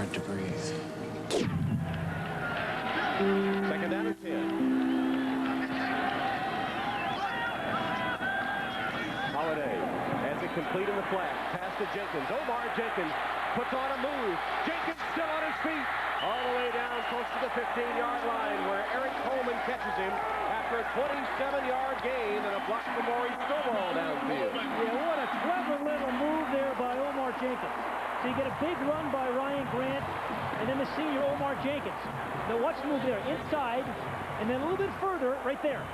hard to breathe. Second down and 10. Holiday has it complete in the flat. Pass to Jenkins. Omar Jenkins puts on a move. Jenkins still on his feet. All the way down close to the 15-yard line where Eric Coleman catches him after a 27-yard gain and a block from Maurice Stovall downfield. Yeah, what a clever little move there by Omar Jenkins. So you get a big run by Ryan Grant and then the senior Omar Jenkins. Now watch the move there, inside, and then a little bit further, right there.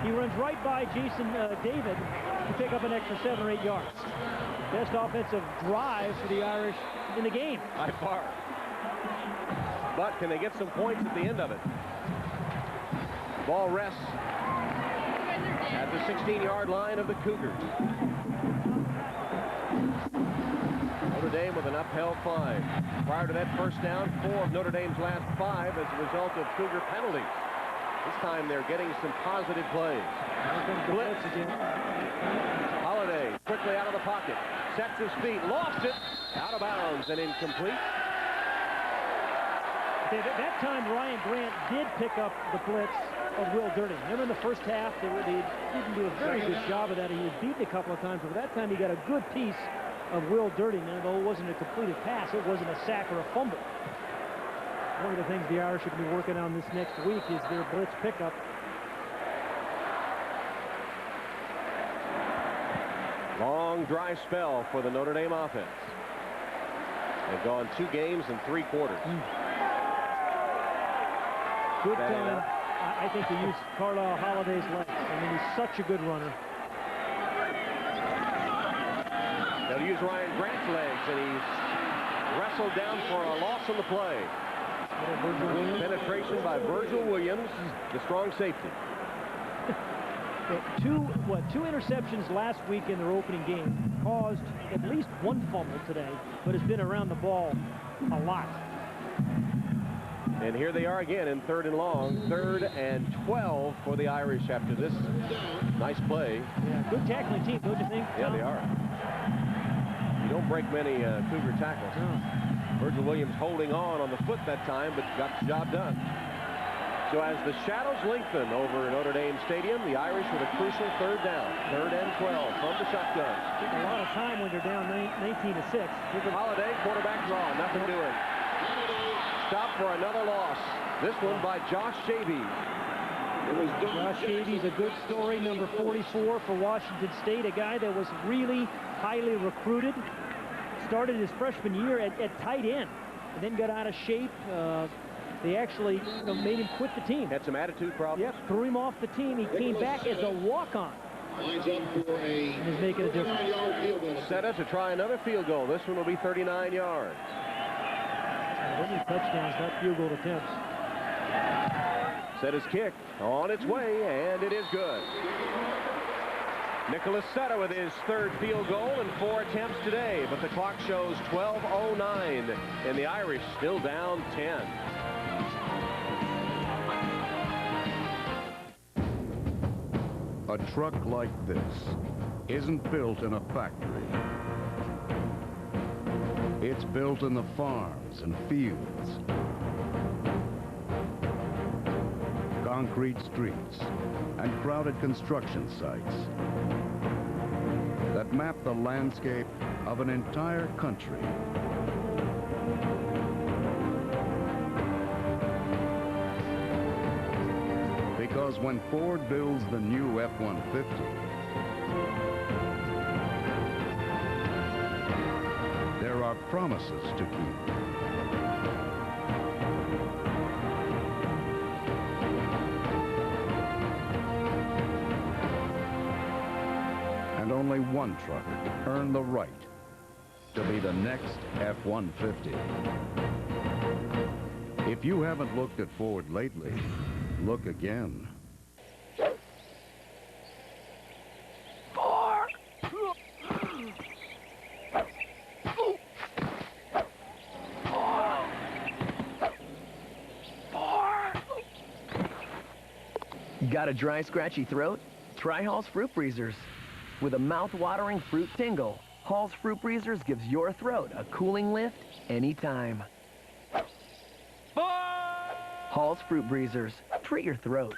He runs right by Jason David to pick up an extra 7 or 8 yards. Best offensive drive for the Irish in the game. By far. But can they get some points at the end of it? Ball rests at the 16-yard line of the Cougars. Notre Dame with an upheld climb. Prior to that first down, 4 of Notre Dame's last 5 as a result of Cougar penalties. This time they're getting some positive plays. Blitz. Holiday quickly out of the pocket. Sets his feet, lost it, out of bounds and incomplete. That time Ryan Grant did pick up the blitz of Will Durden. Remember in the first half, they didn't do a very good job of that. He was beaten a couple of times, but that time he got a good piece of Will Durden, and although it wasn't a completed pass, it wasn't a sack or a fumble. One of the things the Irish are going to be working on this next week is their blitz pickup. Long dry spell for the Notre Dame offense. They've gone 2 games and 3 quarters. Good time, I think, to use Carlisle Holiday's legs. I mean, he's such a good runner. They'll use Ryan Grant's legs, and he's wrestled down for a loss on the play. Penetration by Virgil Williams, the strong safety. Two interceptions last week in their opening game caused at least 1 fumble today, but has been around the ball a lot. And here they are again in 3rd and long, 3rd and 12 for the Irish after this nice play. Yeah, good tackling team, don't you think? Yeah, they are. You don't break many Cougar tackles. No. Virgil Williams holding on the foot that time, but got the job done. So as the shadows lengthen over Notre Dame Stadium, the Irish with a crucial 3rd down, 3rd and 12 from the shotgun. Take a lot of time when they're down 19-6. Holiday, quarterback draw, nothing doing. Stop for another loss. This one by Josh Shavy. Josh Shavy's a good story, number 44 for Washington State, a guy that was really highly recruited. Started his freshman year at tight end, and then got out of shape. They actually made him quit the team. Had some attitude problems. Yep, threw him off the team. He came back as a walk-on. And is making a difference. Setta to try another field goal. This one will be 39 yards. Many touchdowns, not field goal attempts. Setta's kick on its way, and it is good. Nicholas Setta with his 3rd field goal and 4 attempts today, but the clock shows 12:09, and the Irish still down 10. A truck like this isn't built in a factory. It's built in the farms and fields. Concrete streets and crowded construction sites that map the landscape of an entire country. Because when Ford builds the new F-150, there are promises to keep. And only one trucker earned the right to be the next F-150. If you haven't looked at Ford lately, look again. Got a dry, scratchy throat? Try Hall's Fruit Freezers. With a mouth-watering fruit tingle, Hall's Fruit Freezers gives your throat a cooling lift anytime. Hall's Fruit Breezers. Treat your throat.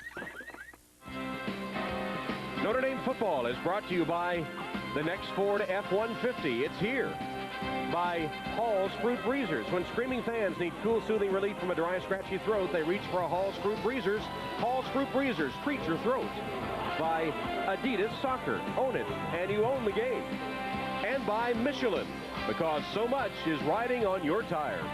Notre Dame football is brought to you by the next Ford F-150. It's here. By Hall's Fruit Breezers. When screaming fans need cool, soothing relief from a dry, scratchy throat, they reach for a Hall's Fruit Breezers. Hall's Fruit Breezers. Treat your throat. By Adidas Soccer. Own it, and you own the game. And by Michelin, because so much is riding on your tires.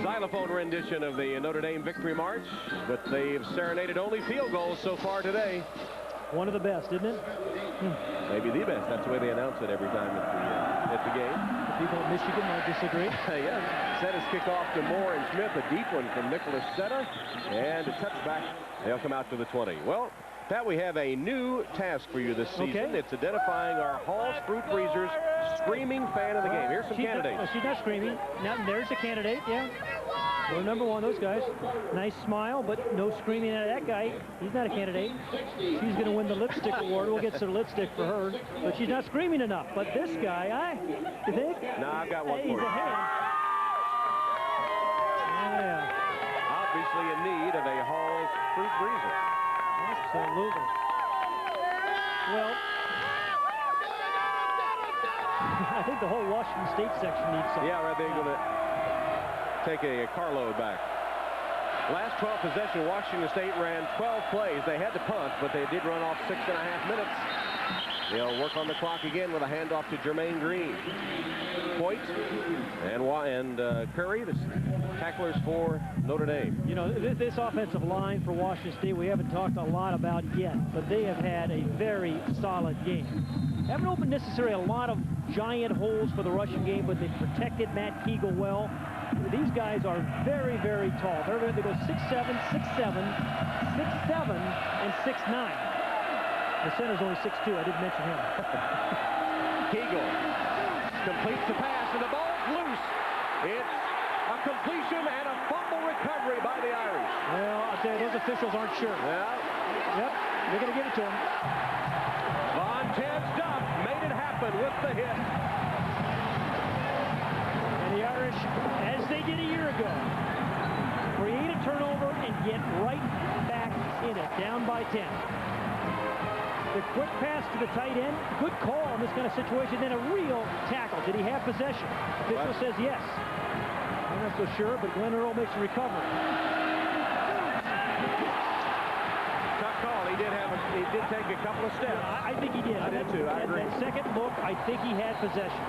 Xylophone rendition of the Notre Dame Victory March, but they've serenaded only field goals so far today. One of the best, isn't it? Maybe the best. That's the way they announce it every time at the game. The people at Michigan might disagree. Yeah, Setta's kickoff to Moore and Smith, a deep one from Nicholas Setta, and a touchback. They'll come out to the 20. Well, Pat, we have a new task for you this season. Okay. It's identifying our Hall's Fruit Breezers screaming fan of the game. Here's some candidates. She's not screaming. Now, there's a candidate, yeah. Well, number one, those guys. Nice smile, but no screaming at that guy. He's not a candidate. She's going to win the lipstick award. We'll get some lipstick for her. But she's not screaming enough. But this guy, you think? No, I've got one for He's you. a hand. Yeah. Obviously in need of a Hall's Fruit Breezer. Absolutely. Well, I think the whole Washington State section needs some. Yeah, right. They're going to take a carload back. Last 12 possession, Washington State ran 12 plays. They had to punt, but they did run off 6.5 minutes. They'll work on the clock again with a handoff to Jermaine Green. Point and Curry, the tacklers for Notre Dame. You know, this offensive line for Washington State we haven't talked a lot about yet, but they have had a very solid game. Haven't opened necessarily a lot of giant holes for the rushing game, but they've protected Matt Kegel well. These guys are very, very tall. They go 6'7", 6'7", 6'7", and 6'9". The center's only 6'2". I didn't mention him. Kegel completes the pass, and the ball's loose. It's a completion and a fumble recovery by the Irish. Well, I'll tell you, those officials aren't sure. Well, Yep, they're going to give it to him. Vontez Duff made it happen with the hit. And the Irish, as they did a year ago, create a turnover and get right back in it, down by 10. The quick pass to the tight end, good call in this kind of situation, then a real tackle. Did he have possession? Official says yes. I'm not so sure, but Glenn Earl makes a recovery. Tough call. He did take a couple of steps. Yeah, I think he did. I did too. I agree. That second look, I think he had possession.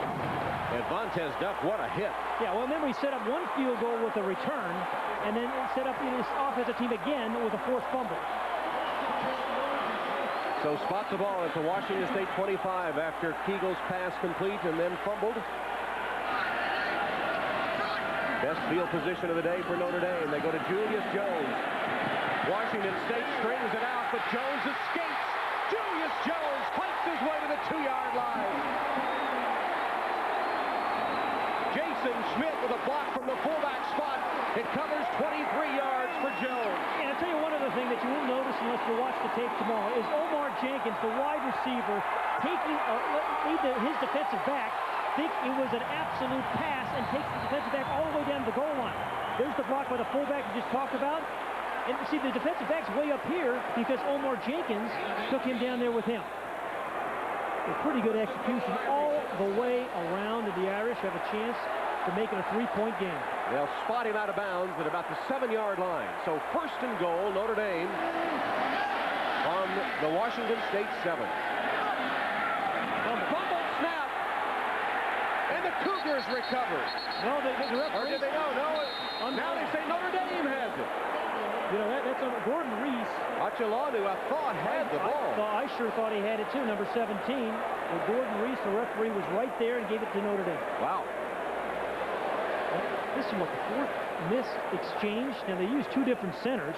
And Vontez Duff, what a hit. Yeah, well, remember, he set up one field goal with a return, and then set up his offensive team again with a forced fumble. So spots the ball at the Washington State 25 after Kegel's pass complete and then fumbled. Best field position of the day for Notre Dame. They go to Julius Jones. Washington State strings it out, but Jones escapes. Julius Jones fights his way to the 2-yard line. Jason Schmidt with a block from the fullback spot. It covers 23 yards for Jones. And I'll tell you one other thing that you won't notice unless you watch the tape tomorrow is Omar Jenkins, the wide receiver, made his defensive back think it was an absolute pass and takes the defensive back all the way down to the goal line. There's the block by the fullback we just talked about. And see, the defensive back's way up here because Omar Jenkins took him down there with him. A pretty good execution all the way around, and the Irish have a chance to make it a 3-point game. They'll spot him out of bounds at about the 7-yard line. So first and goal, Notre Dame on the Washington State 7. A fumble snap, and the Cougars recover. No, the referee. Or did they know? No. Now they say Notre Dame has it. You know, that's Gordon Reese. Achelanu, I thought, had the ball. I sure thought he had it too, number 17. But Gordon Reese, the referee, was right there and gave it to Notre Dame. Wow. This is what, the fourth missed exchange. Now, they used two different centers.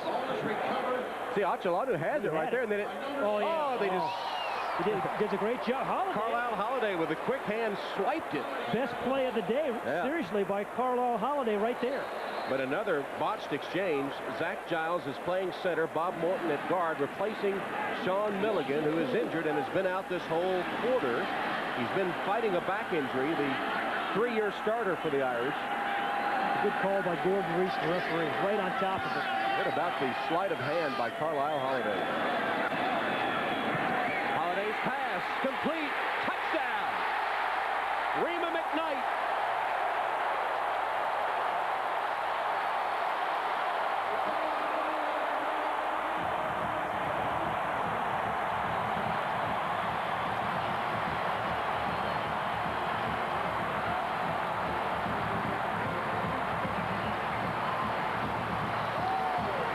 See, Achelanu had it right there, and then it... Oh, yeah. Oh, they just He did a great job. Carlisle Holiday with a quick hand swiped it. Best play of the day, seriously, by Carlisle Holiday right there. But another botched exchange. Zach Giles is playing center. Bob Morton at guard, replacing Sean Milligan, who is injured and has been out this whole quarter. He's been fighting a back injury, the 3-year starter for the Irish. Good call by Gordon Reese, the referee, right on top of it. What about the sleight of hand by Carlisle Holiday? Holiday's pass, complete, touchdown! Rima McKnight.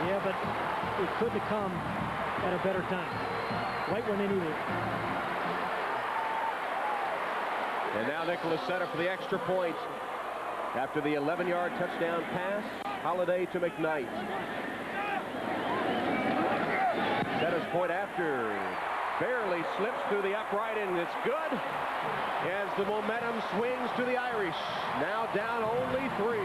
Yeah, but it couldn't have come at a better time. Right when they needed it. And now Nicholas Setta for the extra point. After the 11-yard touchdown pass, Holiday to McKnight. Setta's point after barely slips through the upright, and it's good as the momentum swings to the Irish. Now down only 3.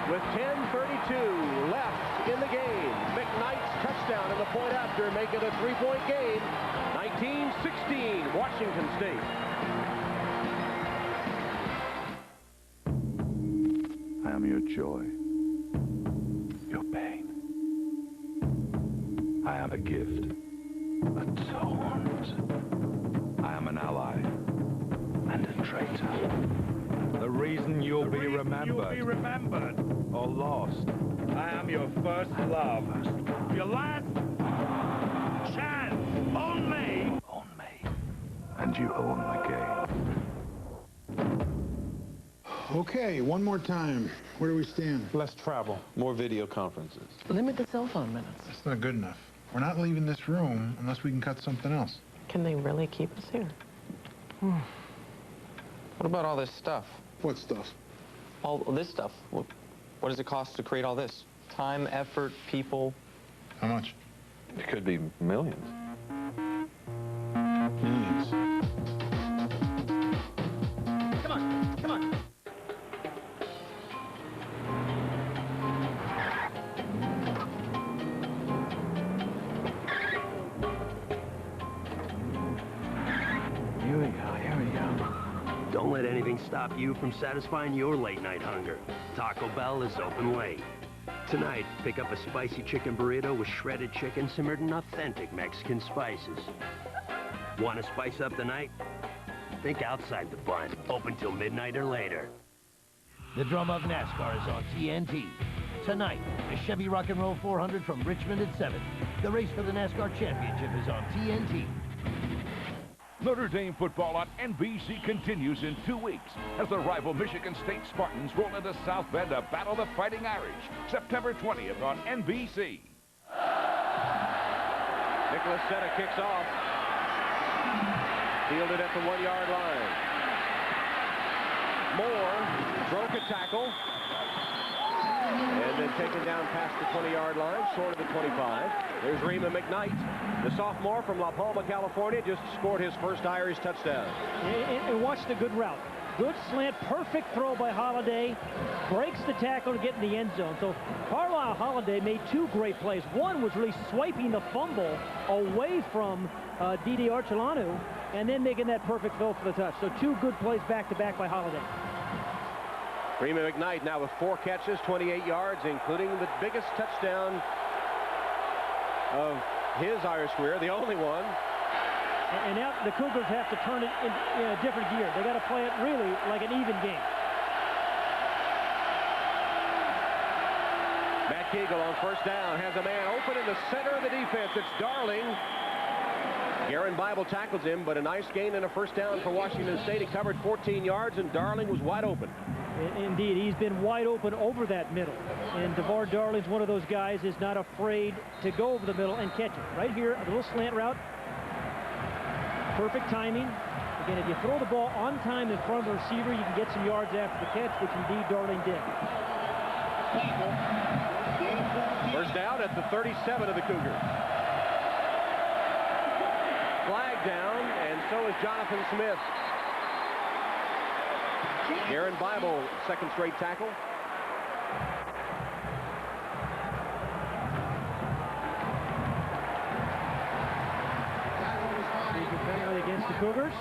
With 10:32 left in the game, McKnight's touchdown and the point after make it a 3-point game. 19-16, Washington State. I am your joy, your pain. I am a gift, a taunt. I am an ally and a traitor. The reason you'll be remembered or lost. I am your first love. Your last chance. Own me. Own me. And you own the game. Okay, one more time. Where do we stand? Less travel, more video conferences. Limit the cell phone minutes. That's not good enough. We're not leaving this room unless we can cut something else. Can they really keep us here? What about all this stuff? What stuff? All this stuff. What does it cost to create all this? Time, effort, people. How much? It could be millions. Millions. Come on, come on. Here we go, here we go. Don't let anything stop you from satisfying your late-night hunger. Taco Bell is open late. Tonight, pick up a spicy chicken burrito with shredded chicken simmered in authentic Mexican spices. Want to spice up the night? Think outside the bun. Open till midnight or later. The drum of NASCAR is on TNT. Tonight, the Chevy Rock and Roll 400 from Richmond at 7. The race for the NASCAR championship is on TNT. Notre Dame football on NBC continues in 2 weeks as the rival Michigan State Spartans roll into South Bend to battle the Fighting Irish. September 20th on NBC. Nicholas Setta kicks off. Fielded at the 1-yard line. Moore broke a tackle. And then taken down past the 20-yard line, short of the 25. There's Rima McKnight, the sophomore from La Palma, California, just scored his first Irish touchdown. And watch the good route. Good slant, perfect throw by Holiday. Breaks the tackle to get in the end zone. So Carlisle Holiday made 2 great plays. One was really swiping the fumble away from Didi Archulanu and then making that perfect throw for the touch. So 2 good plays back-to-back by Holiday. Rima McKnight now with 4 catches, 28 yards, including the biggest touchdown of his Irish career, the only one. And now the Cougars have to turn it in a different gear. They got to play it really like an even game. Matt Kegel on first down has a man open in the center of the defense. It's Darling. Garen Bible tackles him, but a nice gain and a first down for Washington State. He covered 14 yards, and Darling was wide open. Indeed, he's been wide open over that middle. And DeVar Darling's one of those guys is not afraid to go over the middle and catch it. Right here, a little slant route. Perfect timing. Again, if you throw the ball on time in front of the receiver, you can get some yards after the catch, which indeed Darling did. First down at the 37 of the Cougars. down, and so is Jonathan Smith. Garen Bible, second straight tackle. Penalty against the Cougars.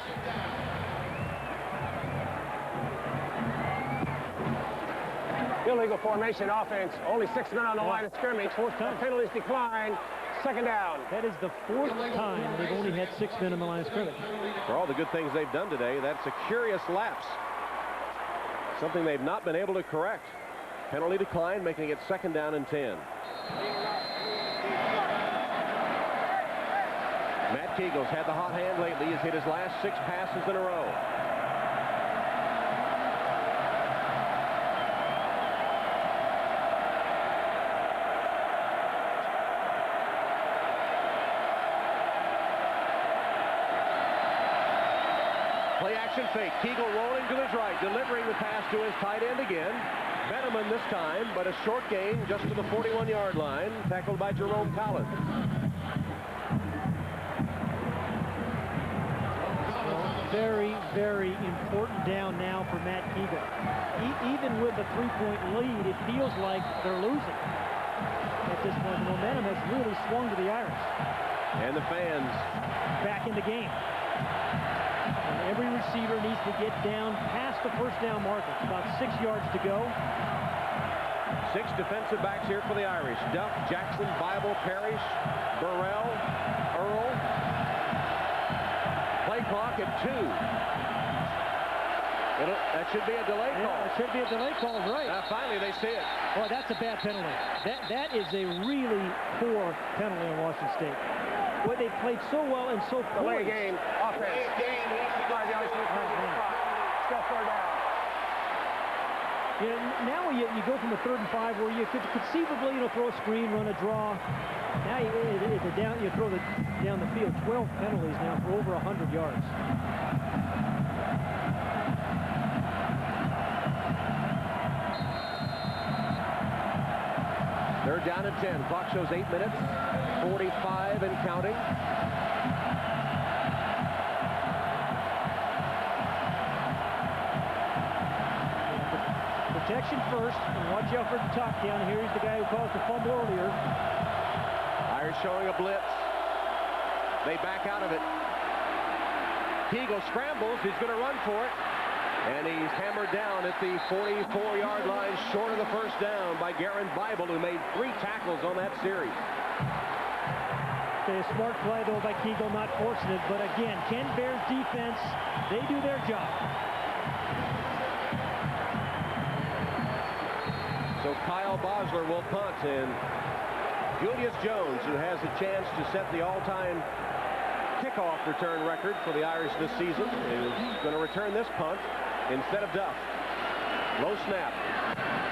Illegal formation offense. Only 6 men on the line of scrimmage. Fourth time. Penalties decline. Second down. That is the 4th time they've only had 6 men on the line of scrimmage. For all the good things they've done today, that's a curious lapse. Something they've not been able to correct. Penalty decline, making it 2nd down and 10. Matt Keagle's had the hot hand lately. He's hit his last 6 passes in a row. Play action fake. Keagle rolling to his right, delivering the pass to his tight end again. Benneman this time, but a short gain just to the 41-yard line, tackled by Jerome Collins. Very, very important down now for Matt Keagle. Even with the 3-point lead, it feels like they're losing. At this point, the momentum has really swung to the Irish. And the fans back in the game. And every receiver needs to get down past the first down marker. About 6 yards to go. 6 defensive backs here for the Irish. Duff, Jackson, Bible, Parrish, Burrell, Earl. Play clock at 2. That should be a delay call. It should be a delay call, right. Finally, they see it. Boy, that's a bad penalty. That is a really poor penalty on Washington State. Boy, they played so well and so poorly. Delay game. Offense. Step far down. You know, now you go from a 3rd and 5 where you could conceivably, throw a screen, run a draw. Now you throw down the field. 12 penalties now for over 100 yards. They're down at 10. Clock shows 8 minutes, 45 and counting. Protection first, and watch out for the top down. Here's the guy who caused the fumble earlier. Irish showing a blitz. They back out of it. Keagle scrambles. He's going to run for it. And he's hammered down at the 44-yard line, short of the first down by Garen Bible, who made 3 tackles on that series. A smart play, though, by Keagle, not forcing it. But again, Ken Bear's defense, they do their job. So Kyle Bosler will punt, and Julius Jones, who has a chance to set the all-time kickoff return record for the Irish this season, is going to return this punt instead of Duff. Low snap.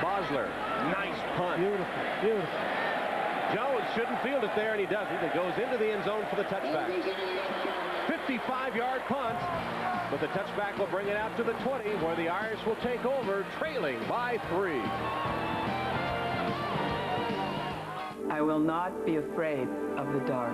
Bosler. Nice punt. Beautiful, beautiful. Jones shouldn't field it there, and he doesn't. It goes into the end zone for the touchback. 55-yard punt, but the touchback will bring it out to the 20, where the Irish will take over, trailing by 3. I will not be afraid of the dark.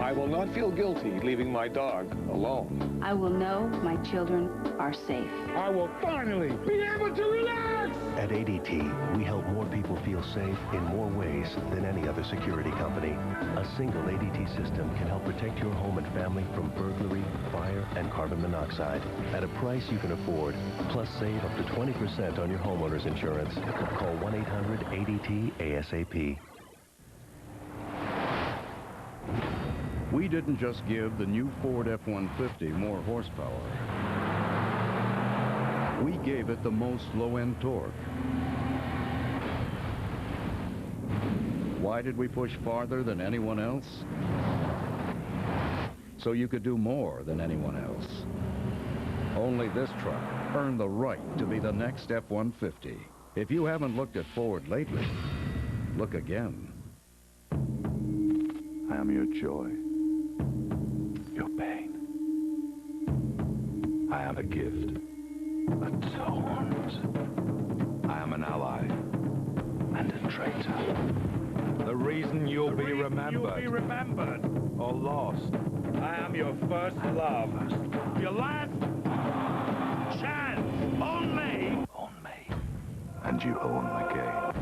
I will not feel guilty leaving my dog alone. I will know my children are safe. I will finally be able to relax! At ADT, we help more people feel safe in more ways than any other security company. A single ADT system can help protect your home and family from burglary, fire, and carbon monoxide at a price you can afford, plus save up to 20% on your homeowner's insurance. Call 1-800-ADT-ASAP. We didn't just give the new Ford F-150 more horsepower. We gave it the most low-end torque. Why did we push farther than anyone else? So you could do more than anyone else. Only this truck earned the right to be the next F-150. If you haven't looked at Ford lately, look again. I am your joy, your pain. I am a gift, a taunt. I am an ally and a traitor. The reason you'll be remembered or lost I am your first love. Your last chance. Own me. Own me. And you own the game.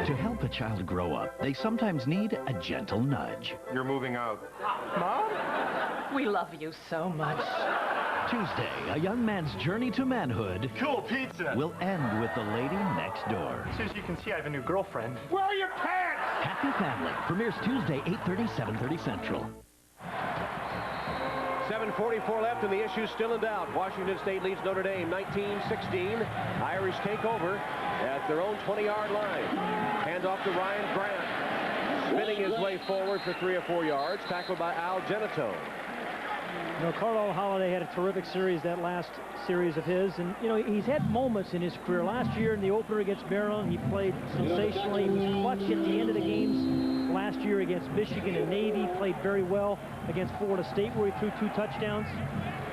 To help a child grow up, they sometimes need a gentle nudge. You're moving out. Mom? We love you so much. Tuesday, a young man's journey to manhood Cool pizza. will end with the lady next door. As soon as you can see, I have a new girlfriend. Where are your pants? Happy Family premieres Tuesday, 8:30, 7:30 Central. 7:44 left and the issue's still in doubt. Washington State leads Notre Dame 19-16. Irish take over at their own 20-yard line. Hand off to Ryan Grant. Spinning his way forward for 3 or 4 yards. Tackled by Al Genito. You know, Carlisle Holiday had a terrific series, that last series of his. And, you know, he's had moments in his career. Last year in the opener against Maryland, he played sensationally. He was clutch at the end of the games. Last year against Michigan and Navy, played very well against Florida State, where he threw 2 touchdowns.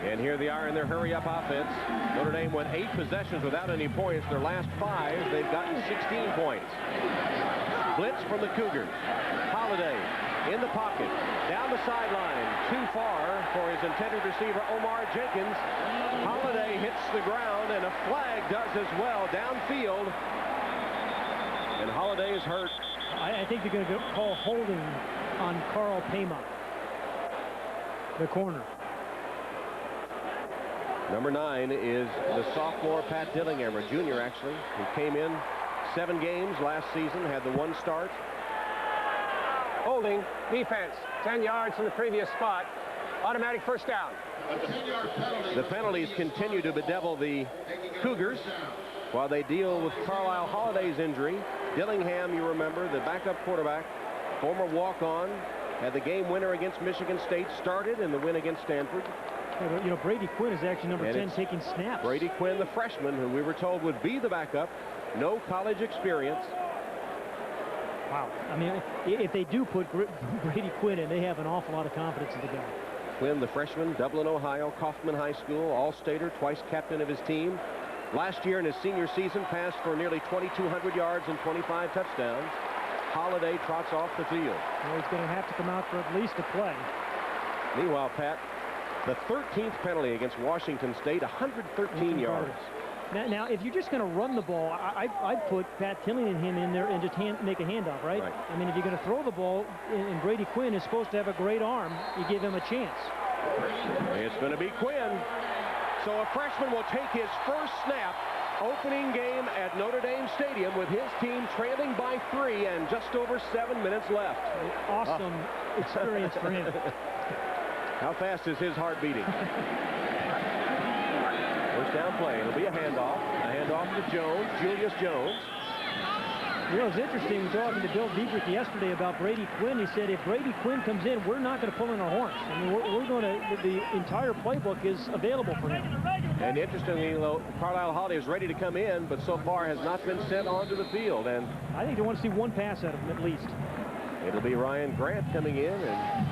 And here they are in their hurry-up offense. Notre Dame went 8 possessions without any points. Their last 5, they've gotten 16 points. Blitz from the Cougars. Holiday in the pocket, down the sideline, too far for his intended receiver, Omar Jenkins. Holiday hits the ground, and a flag does as well downfield. And Holiday is hurt. I think they're going to call holding on Carl Pema, the corner. Number 9 is the sophomore Pat Dillingham, or junior actually. He came in 7 games last season, had the 1 start. Holding. Defense. 10 yards from the previous spot. Automatic first down. The penalties continue to bedevil the Cougars while they deal with Carlisle Holiday's injury. Dillingham, you remember, the backup quarterback, former walk-on, had the game winner against Michigan State, started in the win against Stanford. Yeah, but, you know, Brady Quinn is actually number 10 taking snaps. Brady Quinn, the freshman, who we were told would be the backup, no college experience. Wow. I mean, if they do put Brady Quinn in, they have an awful lot of confidence in the guy. Quinn, the freshman, Dublin, Ohio, Kaufman High School, all-stater, twice captain of his team. Last year in his senior season, passed for nearly 2,200 yards and 25 touchdowns. Holiday trots off the field. Well, he's going to have to come out for at least a play. Meanwhile, Pat, the 13th penalty against Washington State, 113 yards. Now, if you're just going to run the ball, I'd put Pat Tillingham in there and just make a handoff, right? I mean, if you're going to throw the ball, and Brady Quinn is supposed to have a great arm, you give him a chance. It's going to be Quinn. So a freshman will take his first snap, opening game at Notre Dame Stadium with his team trailing by 3 and just over 7 minutes left. Awesome experience for him. How fast is his heart beating? First down play. It'll be a handoff. A handoff to Jones, Julius Jones. You know, it's interesting. We were talking to Bill Dietrich yesterday about Brady Quinn. He said if Brady Quinn comes in, we're not going to pull in our horns. I mean, we're going to, the entire playbook is available for him. And interestingly, Carlisle Holiday is ready to come in, but so far has not been sent onto the field. And I think they want to see 1 pass out of him at least. It'll be Ryan Grant coming in, and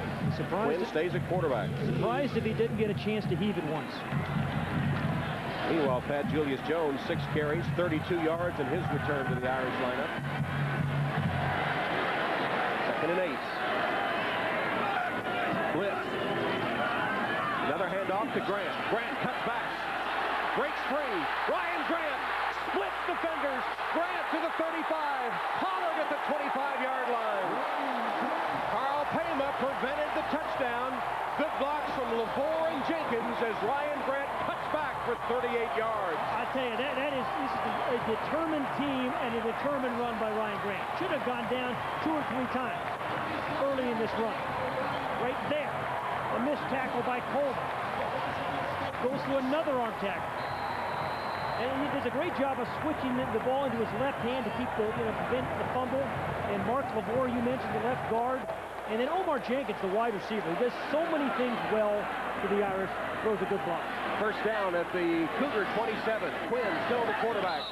Quinn stays at quarterback. Surprised if he didn't get a chance to heave it once. Meanwhile, Pat Julius Jones, 6 carries, 32 yards in his return to the Irish lineup. 2nd and 8. Blitz. Another handoff to Grant. Grant cuts back. Breaks free. Ryan Grant splits defenders. Grant to the 35. Pollard at the 25-yard line. Carl Pema prevented the touchdown. Good blocks from LaVore and Jenkins as Ryan Grant cuts back for 38 yards. I tell you, this is a determined team and a determined run by Ryan Grant. Should have gone down 2 or 3 times early in this run. Right there. A missed tackle by Coleman. Goes to another arm tackle. And he does a great job of switching the ball into his left hand to keep prevent the fumble. And Mark LaVore, you mentioned the left guard. And then Omar Jenkins, the wide receiver. He does so many things well for the Irish. Throws a good block. First down at the Cougar 27. Quinn still the quarterback.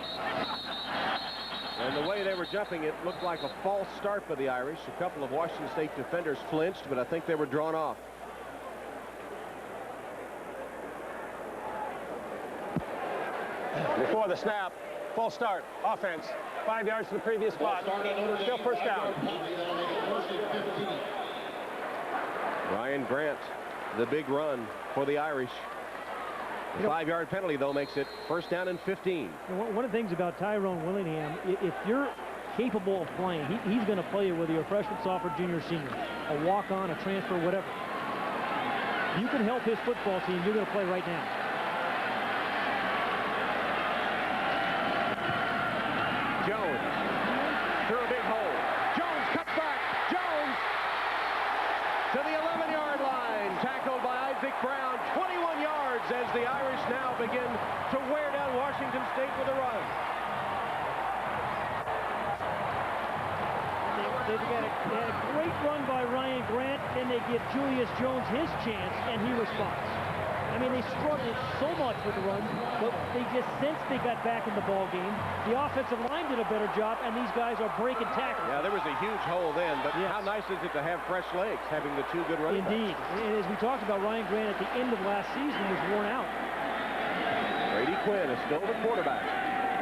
And the way they were jumping, it looked like a false start for the Irish. A couple of Washington State defenders flinched, but I think they were drawn off. Before the snap, full start, offense. 5 yards to the previous spot. Still first down. Ryan Grant, the big run for the Irish. The 5-yard penalty, though, makes it first down and 15. One of the things about Tyrone Willingham, if you're capable of playing, he's going to play you whether you're a freshman, sophomore, junior, senior, a walk-on, a transfer, whatever. You can help his football team, you're going to play right now. Jones through a big hole. Jones cuts back. Jones to the 11-yard line. Tackled by Isaac Brown. 21 yards as the Irish now begin to wear down Washington State with a run. They had a great run by Ryan Grant, and they give Julius Jones his chance, and he responds. I mean, they struggled so much with the run, but they just sensed they got back in the ball game. The offensive line did a better job, and these guys are breaking tackles. Yeah, there was a huge hole then, but how nice is it to have fresh legs, having the two good running backs? Indeed. And as we talked about, Ryan Grant at the end of last season was worn out. Brady Quinn is still the quarterback.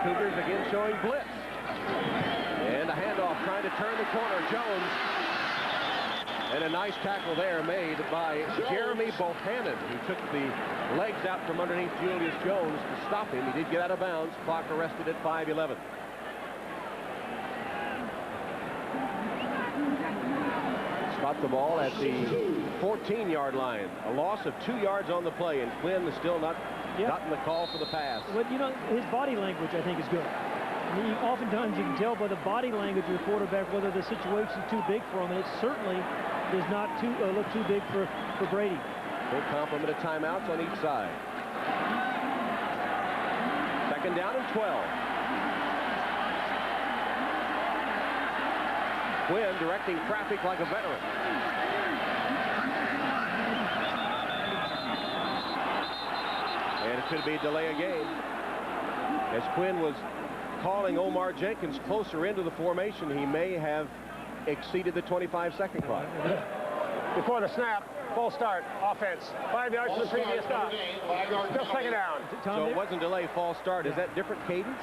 Cougars again showing blitz. And a handoff trying to turn the corner. Jones. And a nice tackle there made by Jeremy Bohannon, who took the legs out from underneath Julius Jones to stop him. He did get out of bounds. Clock arrested at 5:11. Stopped the ball at the 14-yard line. A loss of 2 yards on the play, and Quinn is still not gotten the call for the pass. But, you know, his body language, I think, is good. Oftentimes you can tell by the body language of the quarterback whether the situation's too big for him, and it certainly does not look too big for Brady. Full complement of timeouts on each side. Second down and 12. Quinn directing traffic like a veteran. And it could be delay a game, as Quinn was calling Omar Jenkins closer into the formation. He may have exceeded the 25-second clock. Before the snap, full start, offense. 5 yards to the previous stop. Still second down. So it wasn't delay, false start. Is that different cadence?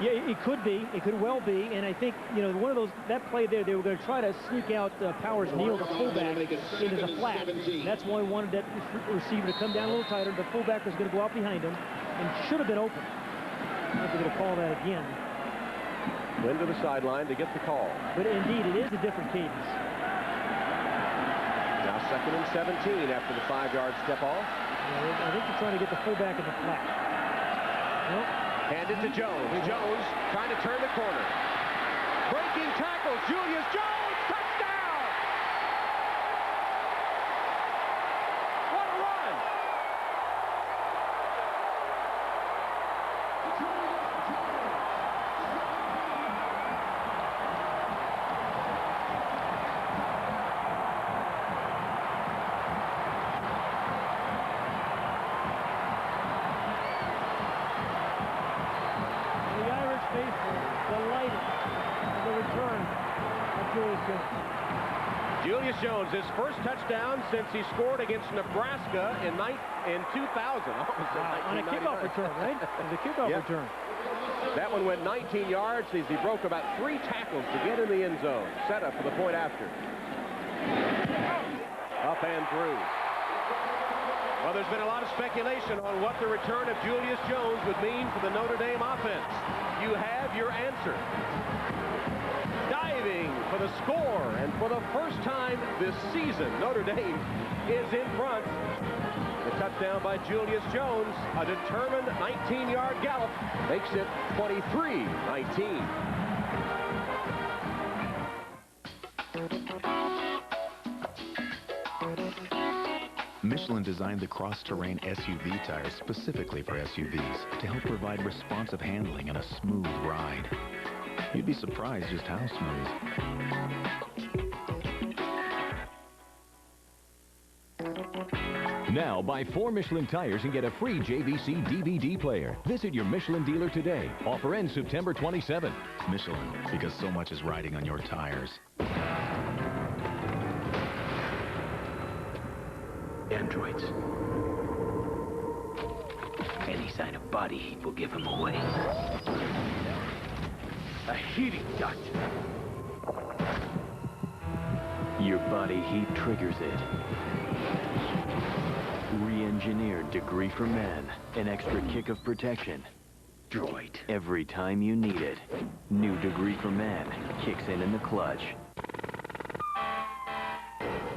Yeah, it could be. It could well be. And I think, you know, one of those, that play there, they were going to try to sneak out Powers Neal, the fullback, into the flat. That's why he wanted that receiver to come down a little tighter. The fullback was going to go out behind him and should have been open. I think they're going to call that again. Went to the sideline to get the call. But indeed, it is a different cadence. Now second and 17 after the 5-yard step off. Yeah, I think they're trying to get the fullback in the flat. Nope. Handed to Jones. Jones trying to turn the corner. Breaking tackles. Julius Jones. Touchdown! What a run! Julius Jones, his first touchdown since he scored against Nebraska in 2000. On a kickoff return, right? It was a kickoff return. That one went 19 yards as he broke about 3 tackles to get in the end zone. Setta for the point after. Up and through. Well, there's been a lot of speculation on what the return of Julius Jones would mean for the Notre Dame offense. You have your answer. Diving for the score, and for the first time this season, Notre Dame is in front. The touchdown by Julius Jones, a determined 19-yard gallop, makes it 23-19. Michelin designed the cross-terrain SUV tires specifically for SUVs to help provide responsive handling and a smooth ride. You'd be surprised just how smooth. Now, buy 4 Michelin tires and get a free JVC DVD player. Visit your Michelin dealer today. Offer ends September 27. Michelin, because so much is riding on your tires. Androids. Any sign of body heat will give him away. A heating duct. Your body heat triggers it. Re-engineered degree for men. An extra kick of protection. Droid. Every time you need it. New degree for men kicks in the clutch.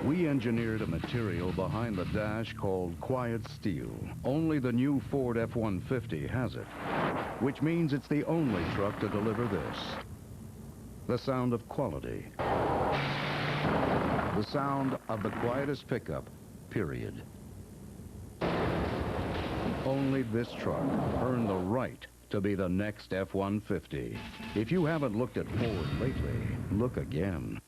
We engineered a material behind the dash called quiet steel. Only the new Ford F-150 has it, which means it's the only truck to deliver this. The sound of quality. The sound of the quietest pickup, period. Only this truck earned the right to be the next F-150. If you haven't looked at Ford lately, look again.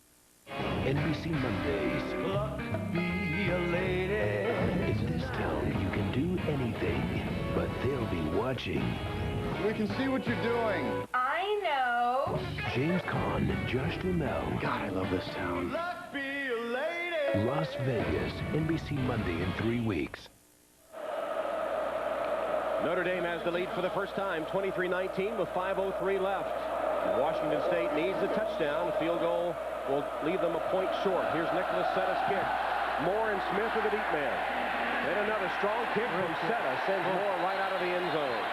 NBC Mondays. Luck be a lady. In this town, you can do anything, but they'll be watching. We can see what you're doing. I know. James Caan and Josh Duhamel. God, I love this town. Luck be a lady. Las Vegas. NBC Monday in 3 weeks. Notre Dame has the lead for the first time, 23-19 with 5:03 left. Washington State needs a touchdown. The field goal will leave them a point short. Here's Nicholas Setta's kick. Moore and Smith are the deep man. Then another strong kick from Setta sends Moore right out of the end zone.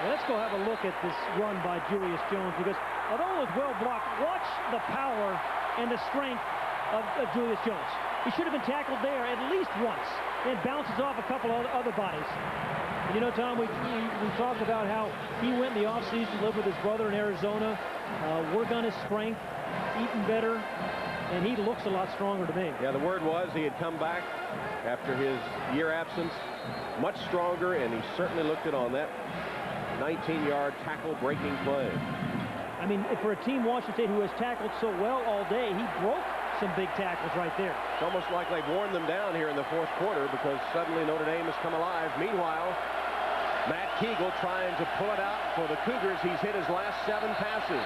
Well, let's go have a look at this run by Julius Jones, because although it was well blocked, watch the power and the strength of Julius Jones. He should have been tackled there at least once, and bounces off a couple of other bodies. And you know, Tom, we talked about how he went in the offseason, lived with his brother in Arizona, worked on his strength, eating better, and he looks a lot stronger to me. Yeah, the word was he had come back after his year absence, much stronger, and he certainly looked it on that 19-yard tackle-breaking play. I mean, for a team, Washington State, who has tackled so well all day, he broke some big tackles right there. It's almost like they've worn them down here in the fourth quarter, because suddenly Notre Dame has come alive. Meanwhile, Matt Kegel trying to pull it out for the Cougars. He's hit his last 7 passes.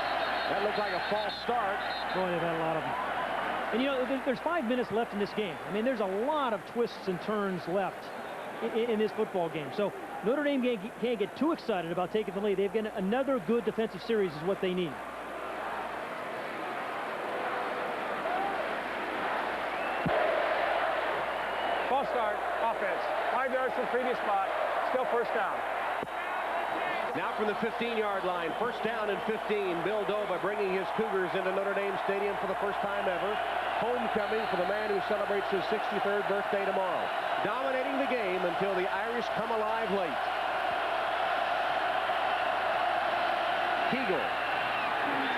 That looked like a false start. Boy, they've had a lot of them. And you know, there's 5 minutes left in this game. I mean, there's a lot of twists and turns left in this football game. So Notre Dame can't get too excited about taking the lead. They've got another good defensive series is what they need. False start, offense. 5 yards from previous spot. Still first down. Now from the 15-yard line, first down and 15. Bill Dova bringing his Cougars into Notre Dame Stadium for the first time ever. Homecoming for the man who celebrates his 63rd birthday tomorrow. Dominating the game until the Irish come alive late. Kegel.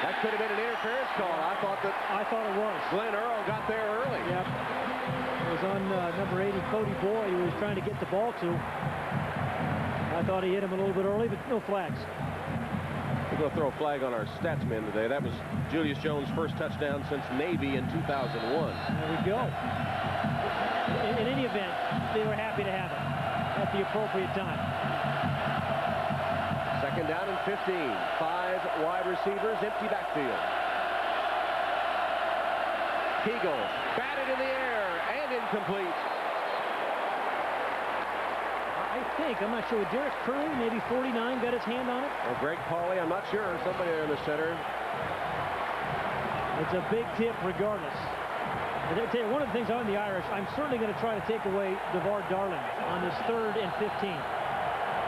That could have been an interference call. I thought it was. Glenn Earl got there early. Yep. It was on number 80, Cody Boy, who was trying to get the ball to. I thought he hit him a little bit early, but no flags. We're going to throw a flag on our stats man today. That was Julius Jones' first touchdown since Navy in 2001. There we go. In any event, they were happy to have it at the appropriate time. Second down and 15. 5 wide receivers, empty backfield. Kegel batted in the air and incomplete. I'm not sure, Derek Curry, maybe 49, got his hand on it. Or Greg Pauly, I'm not sure. Somebody there in the center. It's a big tip regardless. But I tell you, one of the things on the Irish, I'm certainly going to try to take away DeVar Darling on this 3rd and 15.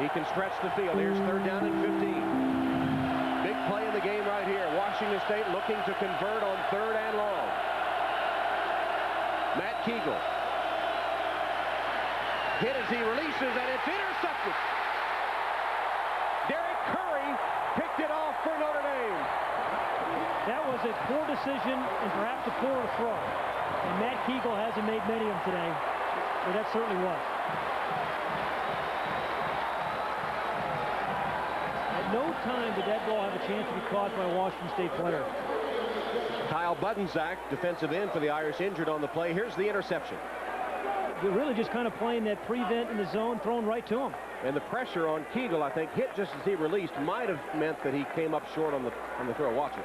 He can stretch the field. Here's 3rd down and 15. Big play in the game right here. Washington State looking to convert on 3rd and long. Matt Kegel. Hit as he releases, and it's intercepted. Derek Curry picked it off for Notre Dame. That was a poor decision and perhaps a poor throw. And Matt Kegel hasn't made many of them today, but that certainly was. At no time did that ball have a chance to be caught by a Washington State player. Kyle Budensack, defensive end for the Irish, injured on the play. Here's the interception. They're really just kind of playing that prevent in the zone, thrown right to him. And the pressure on Kegel, I think, hit just as he released, might have meant that he came up short on the throw. Watch it.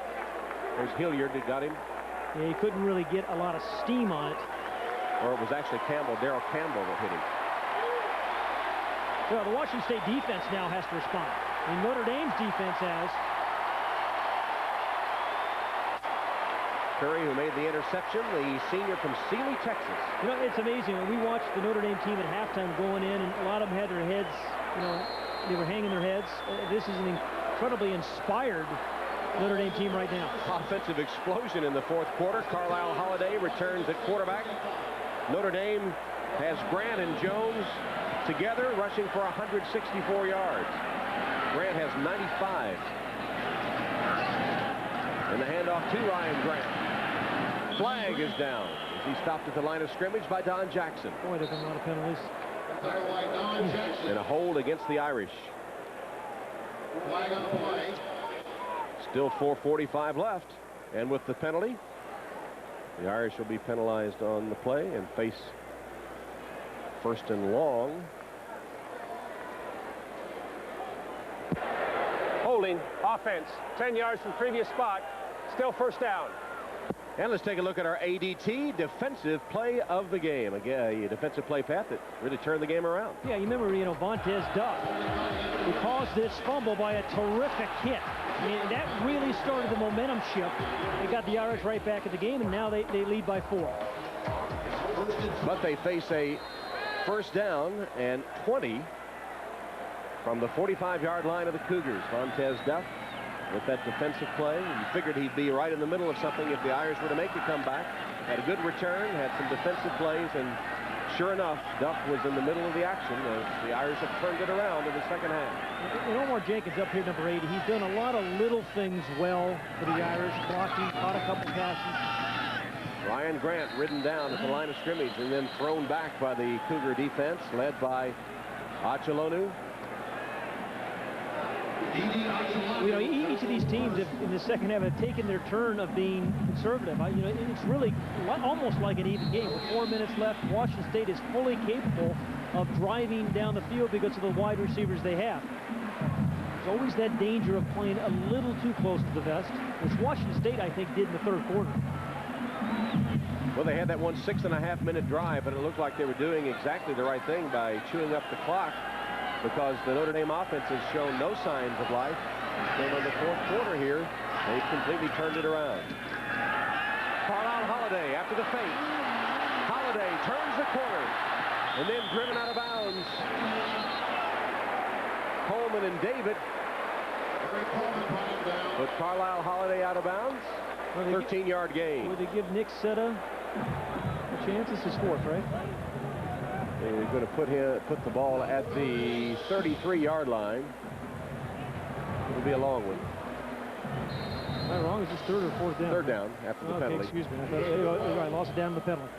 There's Hilliard that got him. Yeah, he couldn't really get a lot of steam on it. Or it was actually Darrell Campbell that hit him. Well, the Washington State defense now has to respond. I mean, Notre Dame's defense has. Curry, who made the interception, the senior from Sealy, Texas. You know, it's amazing. When we watched the Notre Dame team at halftime going in, and a lot of them had their heads, you know, they were hanging their heads. This is an incredibly inspired Notre Dame team right now. Offensive explosion in the fourth quarter. Carlisle Holiday returns at quarterback. Notre Dame has Grant and Jones together, rushing for 164 yards. Grant has 95. And the handoff to Ryan Grant. Flag is down as he stopped at the line of scrimmage by Don Jackson. Boy, there's been a lot of penalties. And a hold against the Irish. Flag on the play. Still 4:45 left. And with the penalty, the Irish will be penalized on the play and face first and long. Holding, offense, 10 yards from previous spot, still first down. And let's take a look at our ADT defensive play of the game. Again, a defensive play, Pat, that really turned the game around. Yeah, you remember, you know, Vontez Duff, who caused this fumble by a terrific hit. I mean, that really started the momentum shift. They got the Irish right back in the game, and now they lead by 4. But they face a first down and 20 from the 45-yard line of the Cougars. Vontez Duff with that defensive play. You figured he'd be right in the middle of something if the Irish were to make a comeback. Had a good return, had some defensive plays, and sure enough, Duff was in the middle of the action as the Irish have turned it around in the second half. And Omar Jenkins up here, number 80, he's done a lot of little things well for the Irish, blocking, caught a couple passes. Ryan Grant ridden down at the line of scrimmage and then thrown back by the Cougar defense, led by Achalonu. You know, each of these teams in the second half have taken their turn of being conservative. You know, it's really almost like an even game. With 4 minutes left, Washington State is fully capable of driving down the field because of the wide receivers they have. There's always that danger of playing a little too close to the vest, which Washington State, I think, did in the third quarter. Well, they had that 6.5-minute drive, and it looked like they were doing exactly the right thing by chewing up the clock, because the Notre Dame offense has shown no signs of life. And in the fourth quarter here, they've completely turned it around. Carlisle Holiday after the fake. Holiday turns the corner and then driven out of bounds. Coleman and David put Carlisle Holiday out of bounds. 13-yard gain. Would they give Nick Setta a chance? This is fourth, right? They're going to put the ball at the 33-yard line. It'll be a long one. Am I wrong? Is this third or fourth down? Third down after the penalty. Excuse me. I lost it down to the penalty.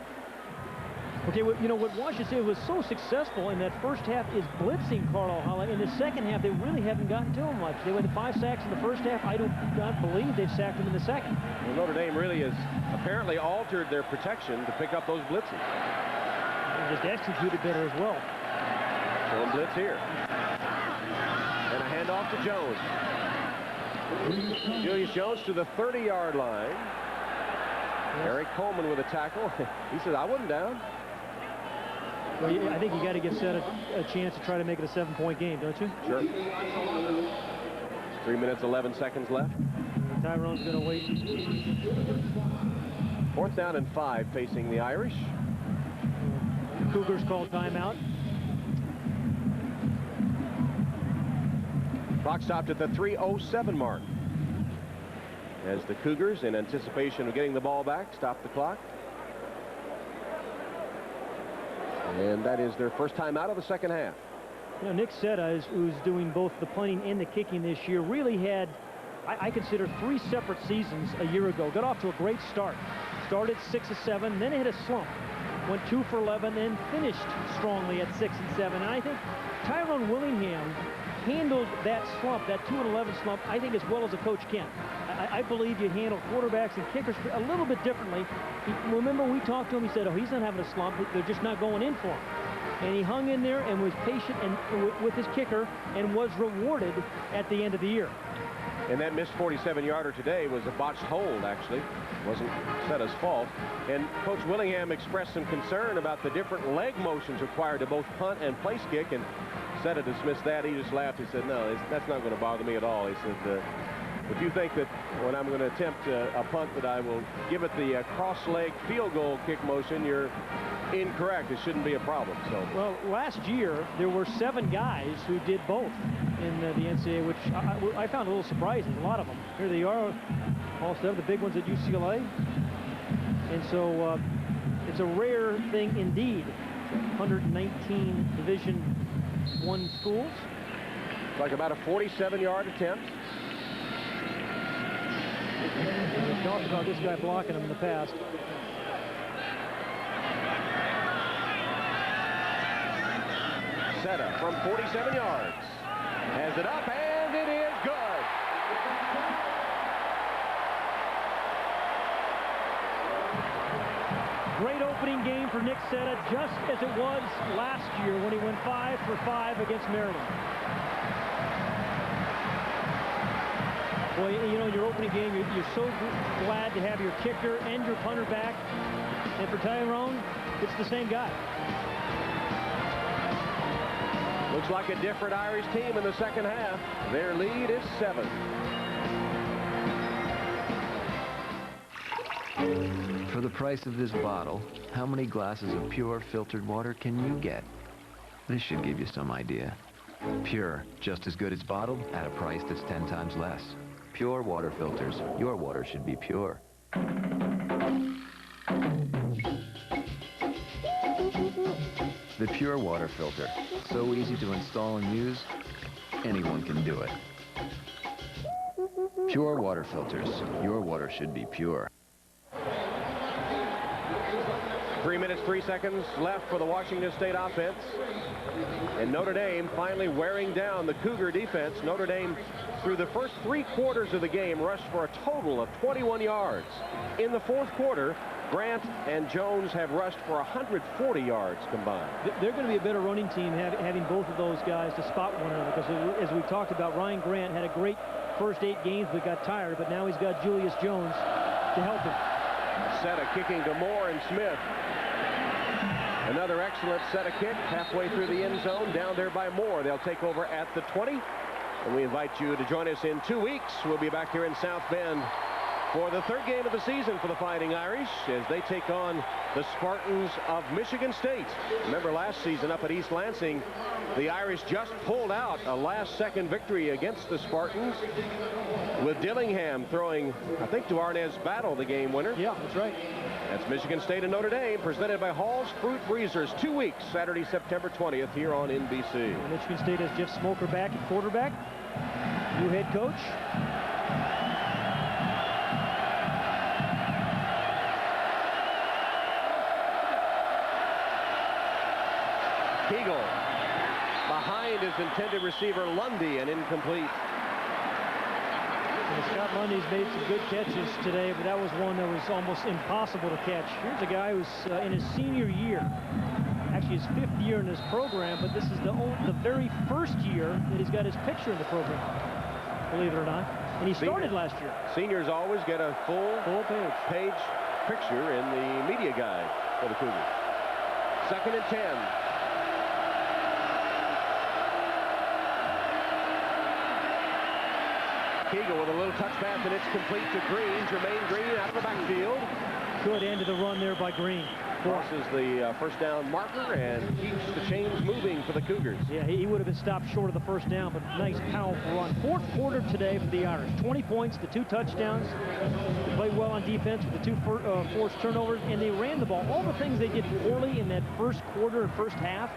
Okay, well, you know what Washington State was so successful in that first half is blitzing Carlisle Holiday. In the second half, they really haven't gotten to him much. They went 5 sacks in the first half. I do not believe they've sacked him in the second. Well, Notre Dame really has apparently altered their protection to pick up those blitzes. They just executed better as well. Showing blitz here. And a handoff to Jones. Julius Jones to the 30-yard line. Yes. Eric Coleman with a tackle. He says, I wasn't down. Well, I think you got to give Setta a chance to try to make it a 7-point game, don't you? Sure. 3 minutes, 11 seconds left. Tyrone's going to wait. 4th down and 5 facing the Irish. The Cougars call timeout. Clock stopped at the 3:07 mark. As the Cougars, in anticipation of getting the ball back, stop the clock. And that is their first time out of the second half. You know, Nick Setta, who's doing both the punting and the kicking this year, really had, I consider, 3 separate seasons a year ago. Got off to a great start. Started 6 of 7, then hit a slump. Went 2 for 11, and finished strongly at 6 and 7. And I think Tyrone Willingham handled that slump, that 2 and 11 slump, I think as well as a coach can. I believe you handle quarterbacks and kickers a little bit differently. Remember, we talked to him, he said, oh, he's not having a slump, they're just not going in for him. And he hung in there and was patient with his kicker and was rewarded at the end of the year. And that missed 47-yarder today was a botched hold, actually. Wasn't Setta's fault. And Coach Willingham expressed some concern about the different leg motions required to both punt and place kick, and Setta dismissed that. He just laughed. He said, no, that's not going to bother me at all. He said, If you think that when I'm going to attempt a punt that I will give it the cross-leg field goal kick motion, you're incorrect. It shouldn't be a problem. So, well, last year there were 7 guys who did both in the NCAA, which I found a little surprising. A lot of them. Here they are, all 7, the big ones at UCLA. And so it's a rare thing indeed. 119 Division I schools. Like about a 47-yard attempt. We've talked about this guy blocking him in the past. Setta from 47 yards. Has it up, and it is good. Great opening game for Nick Setta, just as it was last year when he went 5 for 5 against Maryland. Well, you know, your opening game, you're so glad to have your kicker and your punter back. And for Tyrone, it's the same guy. Looks like a different Irish team in the second half. Their lead is 7. For the price of this bottle, how many glasses of pure filtered water can you get? This should give you some idea. Pure, just as good as bottled, at a price that's 10 times less. Pure water filters. Your water should be pure. The Pure Water Filter. So easy to install and use, anyone can do it. Pure Water Filters. Your water should be pure. 3 minutes, 3 seconds left for the Washington State offense. And Notre Dame finally wearing down the Cougar defense. Notre Dame, through the first 3 quarters of the game, rushed for a total of 21 yards. In the 4th quarter, Grant and Jones have rushed for 140 yards combined. They're going to be a better running team having both of those guys to spot one another, because as we talked about, Ryan Grant had a great first 8 games but got tired, but now he's got Julius Jones to help him. Setta kicking to Moore and Smith. Another excellent Setta kick halfway through the end zone, down there by Moore. They'll take over at the 20. And we invite you to join us in 2 weeks. We'll be back here in South Bend for the 3rd game of the season for the Fighting Irish as they take on the Spartans of Michigan State. Remember last season up at East Lansing, the Irish just pulled out a last-second victory against the Spartans with Dillingham throwing, I think, to Arnez Battle, the game winner. Yeah, that's right. That's Michigan State and Notre Dame, presented by Hall's Fruit Freezers. 2 weeks, Saturday, September 20th, here on NBC. And Michigan State has Jeff Smoker back at quarterback. New head coach. Kegel behind his intended receiver Lundy, and incomplete. And Scott Lundy's made some good catches today, but that was one that was almost impossible to catch. Here's a guy who's in his senior year, actually his 5th year in this program, but this is the very first year that he's got his picture in the program, believe it or not. And he started last year. Seniors always get a full page picture in the media guide for the Cougars. 2nd and 10. Kegel with a little touch pass, and it's complete to Green. Jermaine Green out of the backfield. Good end of the run there by Green. Crosses the first down marker and keeps the chains moving for the Cougars. Yeah, he would have been stopped short of the first down, but nice, powerful run. 4th quarter today for the Irish. 20 points, the 2 touchdowns. They played well on defense with the 2 forced turnovers, and they ran the ball. All the things they did poorly in that first quarter and first half,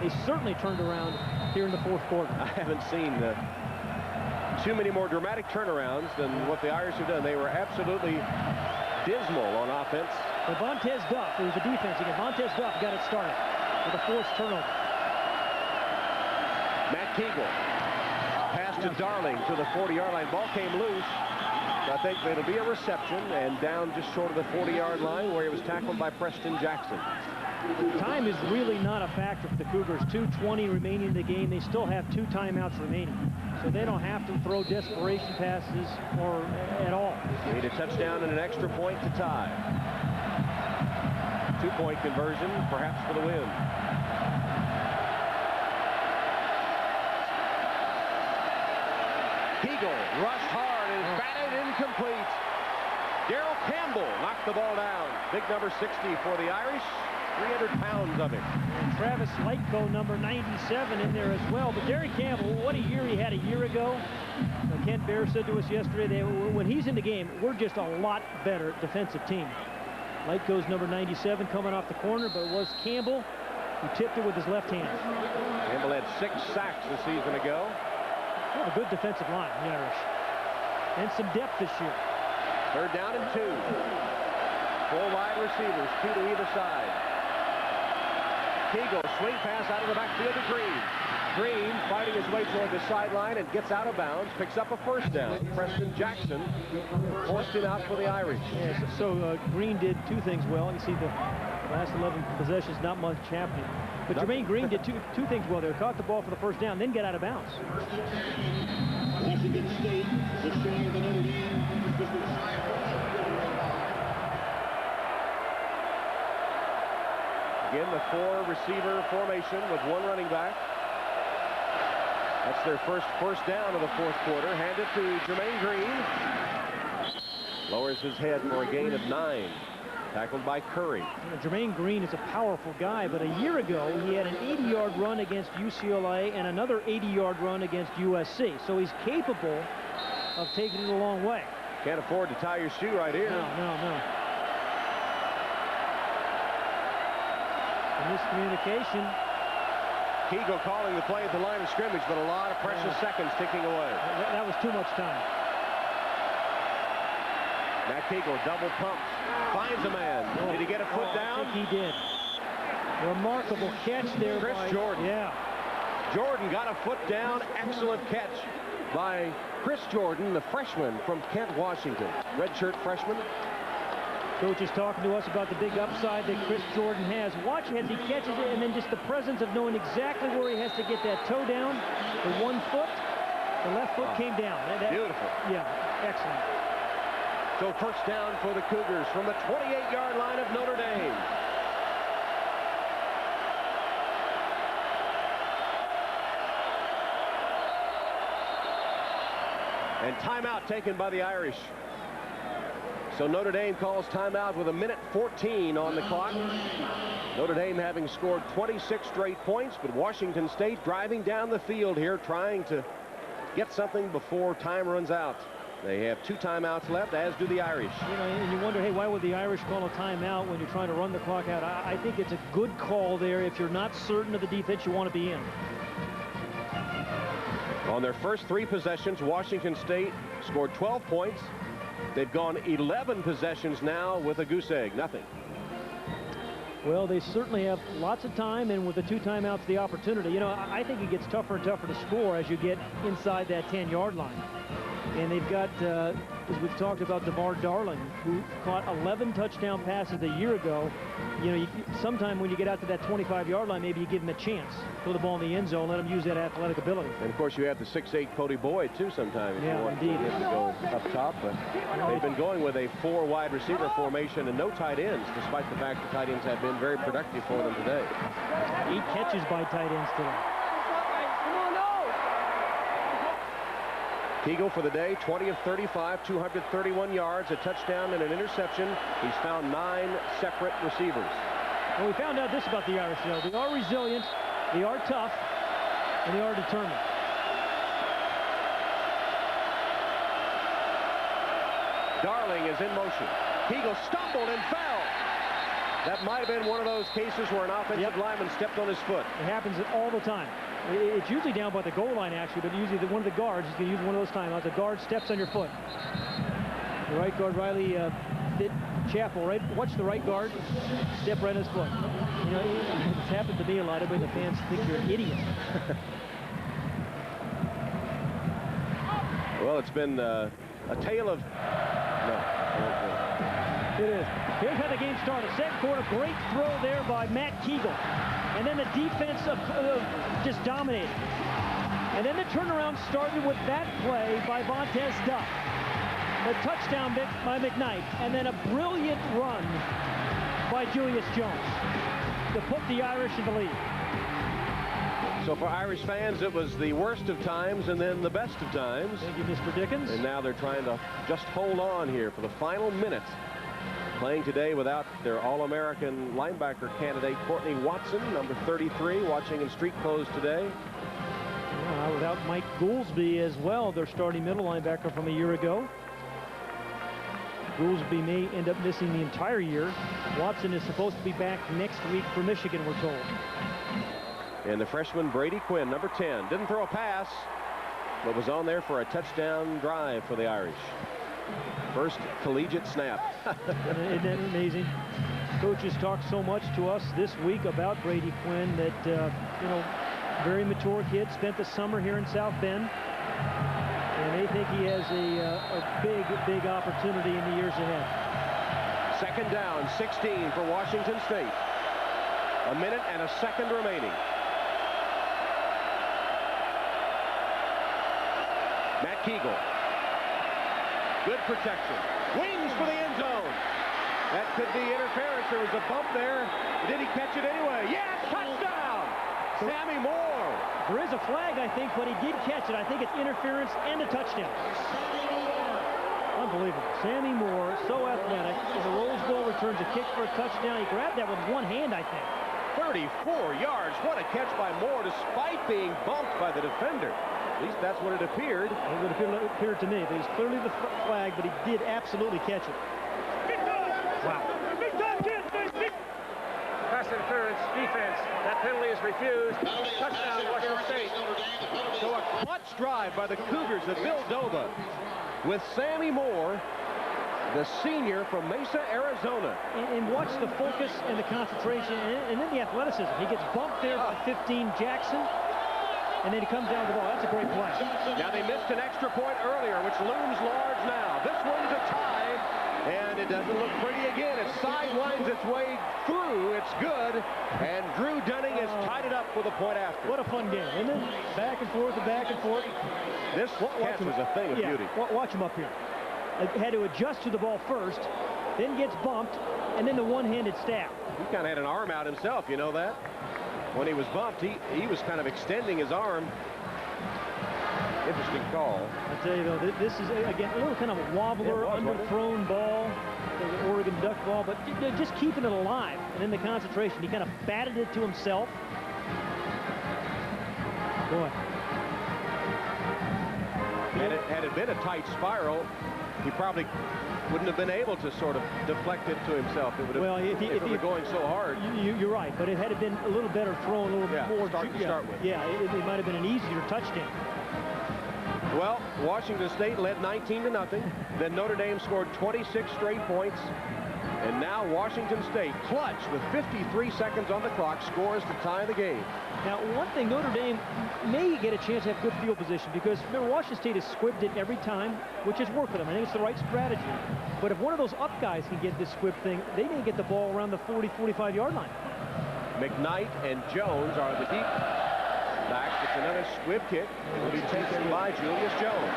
they certainly turned around here in the 4th quarter. I haven't seen too many more dramatic turnarounds than what the Irish have done. They were absolutely dismal on offense. Well, Vontez Duff, it was the defense again. Vontez Duff got it started with a forced turnover. Matt Kegel. Pass to Darling to the 40-yard line. Ball came loose. I think it'll be a reception and down just short of the 40-yard line where he was tackled by Preston Jackson. Time is really not a factor for the Cougars. 2:20 remaining in the game. They still have 2 timeouts remaining. So they don't have to throw desperation passes or at all. They need a touchdown and an extra point to tie. 2-point conversion, perhaps for the win. Kegel rushed hard is batted incomplete. Darrell Campbell knocked the ball down. Big number 60 for the Irish. 300 pounds of it. And Travis Lightco, number 97, in there as well. But Derry Campbell, what a year he had a year ago. Kent Bear said to us yesterday, when he's in the game, we're just a lot better defensive team. Lightco's number 97 coming off the corner, but it was Campbell who tipped it with his left hand. Campbell had 6 sacks a season ago. Well, a good defensive line, the Irish. And some depth this year. 3rd down and 2. 4 wide receivers, 2 to either side. Keagle, swing pass out of the backfield to Green. Green fighting his way toward the sideline and gets out of bounds, picks up a 1st down. Preston Jackson forced him out for the Irish. Yeah, so Green did 2 things well. You see the last 11 possessions, not much happening. But Jermaine Green did two things well there. Caught the ball for the 1st down, then get out of bounds. Washington State, the share of the Notre Dame. Again, the 4-receiver formation with 1 running back. That's their first down of the 4th quarter. Handed to Jermaine Green. Lowers his head for a gain of 9. Tackled by Curry. Jermaine Green is a powerful guy, but a year ago he had an 80-yard run against UCLA and another 80-yard run against USC. So he's capable of taking it a long way. Can't afford to tie your shoe right here. No. Miscommunication. Keagle calling the play at the line of scrimmage, but a lot of precious seconds ticking away. That was too much time. Matt Keagle double pumps, finds a man. Did he get a foot down? I think he did. Remarkable catch there Chris by Jordan. Yeah. Jordan got a foot down. Excellent catch by Chris Jordan, the freshman from Kent, Washington. Redshirt freshman. Coach is talking to us about the big upside that Chris Jordan has. Watch as he catches it, and then just the presence of knowing exactly where he has to get that toe down. The 1 foot, the left foot came down. Beautiful. Yeah, excellent. So 1st down for the Cougars from the 28-yard line of Notre Dame. And timeout taken by the Irish. So Notre Dame calls timeout with 1:14 on the clock. Notre Dame having scored 26 straight points, but Washington State driving down the field here, trying to get something before time runs out. They have 2 timeouts left, as do the Irish. You know, and you wonder, hey, why would the Irish call a timeout when you're trying to run the clock out? I think it's a good call there if you're not certain of the defense you want to be in. On their first 3 possessions, Washington State scored 12 points. They've gone 11 possessions now with a goose egg, nothing. Well, they certainly have lots of time, and with the 2 timeouts, the opportunity. You know, I think it gets tougher and tougher to score as you get inside that 10-yard line. And they've got, as we've talked about, DeMar Darling, who caught 11 touchdown passes a year ago. You know, sometime when you get out to that 25-yard line, maybe you give him a chance. Throw the ball in the end zone, let him use that athletic ability. And, of course, you have the 6'8" Cody Boyd, too, sometimes. Yeah, you want indeed. him to go up top. But they've been going with a 4 wide receiver formation and no tight ends, despite the fact the tight ends have been very productive for them today. 8 catches by tight ends today. Keagle for the day, 20 of 35, 231 yards, a touchdown and an interception. He's found 9 separate receivers. Well, we found out this about the Irish, though. They are resilient, they are tough, and they are determined. Darling is in motion. Keagle stumbled and fell. That might have been one of those cases where an offensive lineman stepped on his foot. It happens all the time. It's usually down by the goal line, actually, but usually one of the guards is going to use one of those timeouts. The guard steps on your foot. The right guard, Riley Chappell, right? Watch the right guard step right on his foot. You know, it's happened to me a lot. Everybody, the fans think you're an idiot. Well, it's been a tale of... No. It is. Here's how the game started. Second quarter, great throw there by Matt Keagle. And then the defense just dominated. And then the turnaround started with that play by Vontez Duff. The touchdown by McKnight. And then a brilliant run by Julius Jones to put the Irish in the lead. So for Irish fans, it was the worst of times and then the best of times. Thank you, Mr. Dickens. And now they're trying to just hold on here for the final minute. Playing today without their All-American linebacker candidate, Courtney Watson, number 33, watching in street clothes today. Without Mike Goolsby as well, their starting middle linebacker from a year ago. Goolsby may end up missing the entire year. Watson is supposed to be back next week for Michigan, we're told. And the freshman Brady Quinn, number 10, didn't throw a pass, but was on there for a touchdown drive for the Irish. First collegiate snap. Isn't that amazing? Coaches talked so much to us this week about Brady Quinn that, you know, very mature kid, spent the summer here in South Bend. And they think he has a big opportunity in the years ahead. Second down, 16 for Washington State. A minute and a second remaining. Matt Kegel. Good protection. Wings for the end zone. That could be interference. There was a bump there. Did he catch it anyway? Yes, touchdown! Sammy Moore. There is a flag, I think, but he did catch it. I think it's interference and a touchdown. Unbelievable. Sammy Moore, so athletic. In the Rose Bowl, returns a kick for a touchdown. He grabbed that with one hand, I think. 34 yards. What a catch by Moore, despite being bumped by the defender. At least that's what it appeared. It would appear to me. It was clearly the flag, but he did absolutely catch it. Wow. Pass interference, defense. That penalty is refused. Touchdown, Washington State. So a clutch drive by the Cougars at Vildoba with Sammy Moore, the senior from Mesa, Arizona. And watch the focus and the concentration and then the athleticism. He gets bumped there by 15 Jackson. And then he comes down the ball. That's a great play. Now they missed an extra point earlier, which looms large now. This one's a tie, and it doesn't look pretty again. It sidewinds its way through. It's good, and Drew Dunning has tied it up with a point after. What a fun game, isn't it? Back and forth and back and forth. This catch was a thing of beauty. Watch him up here. Had to adjust to the ball first, then gets bumped, and then the one-handed stab. He kind of had an arm out himself, you know that? When he was bumped, he was kind of extending his arm. Interesting call. I tell you, though, this is, again, a little kind of a wobbler, underthrown ball, the Oregon Duck ball, but just keeping it alive. And in the concentration, he kind of batted it to himself. Boy. Had it been a tight spiral, he probably wouldn't have been able to sort of deflect it to himself. It would have, well, if it were going so hard. You're right, but it had been a little better thrown, a little more. Start with. Yeah, it might have been an easier touchdown. Well, Washington State led 19-0. Then Notre Dame scored 26 straight points. And now Washington State, clutch with 53 seconds on the clock, scores to tie the game. Now, one thing, Notre Dame may get a chance to have good field position because, remember, Washington State has squibbed it every time, which has worked for them. I think it's the right strategy. But if one of those up guys can get this squib thing, they may get the ball around the 40, 45-yard line. McKnight and Jones are the deep backs. It's another squib kick. It will be taken by Julius Jones.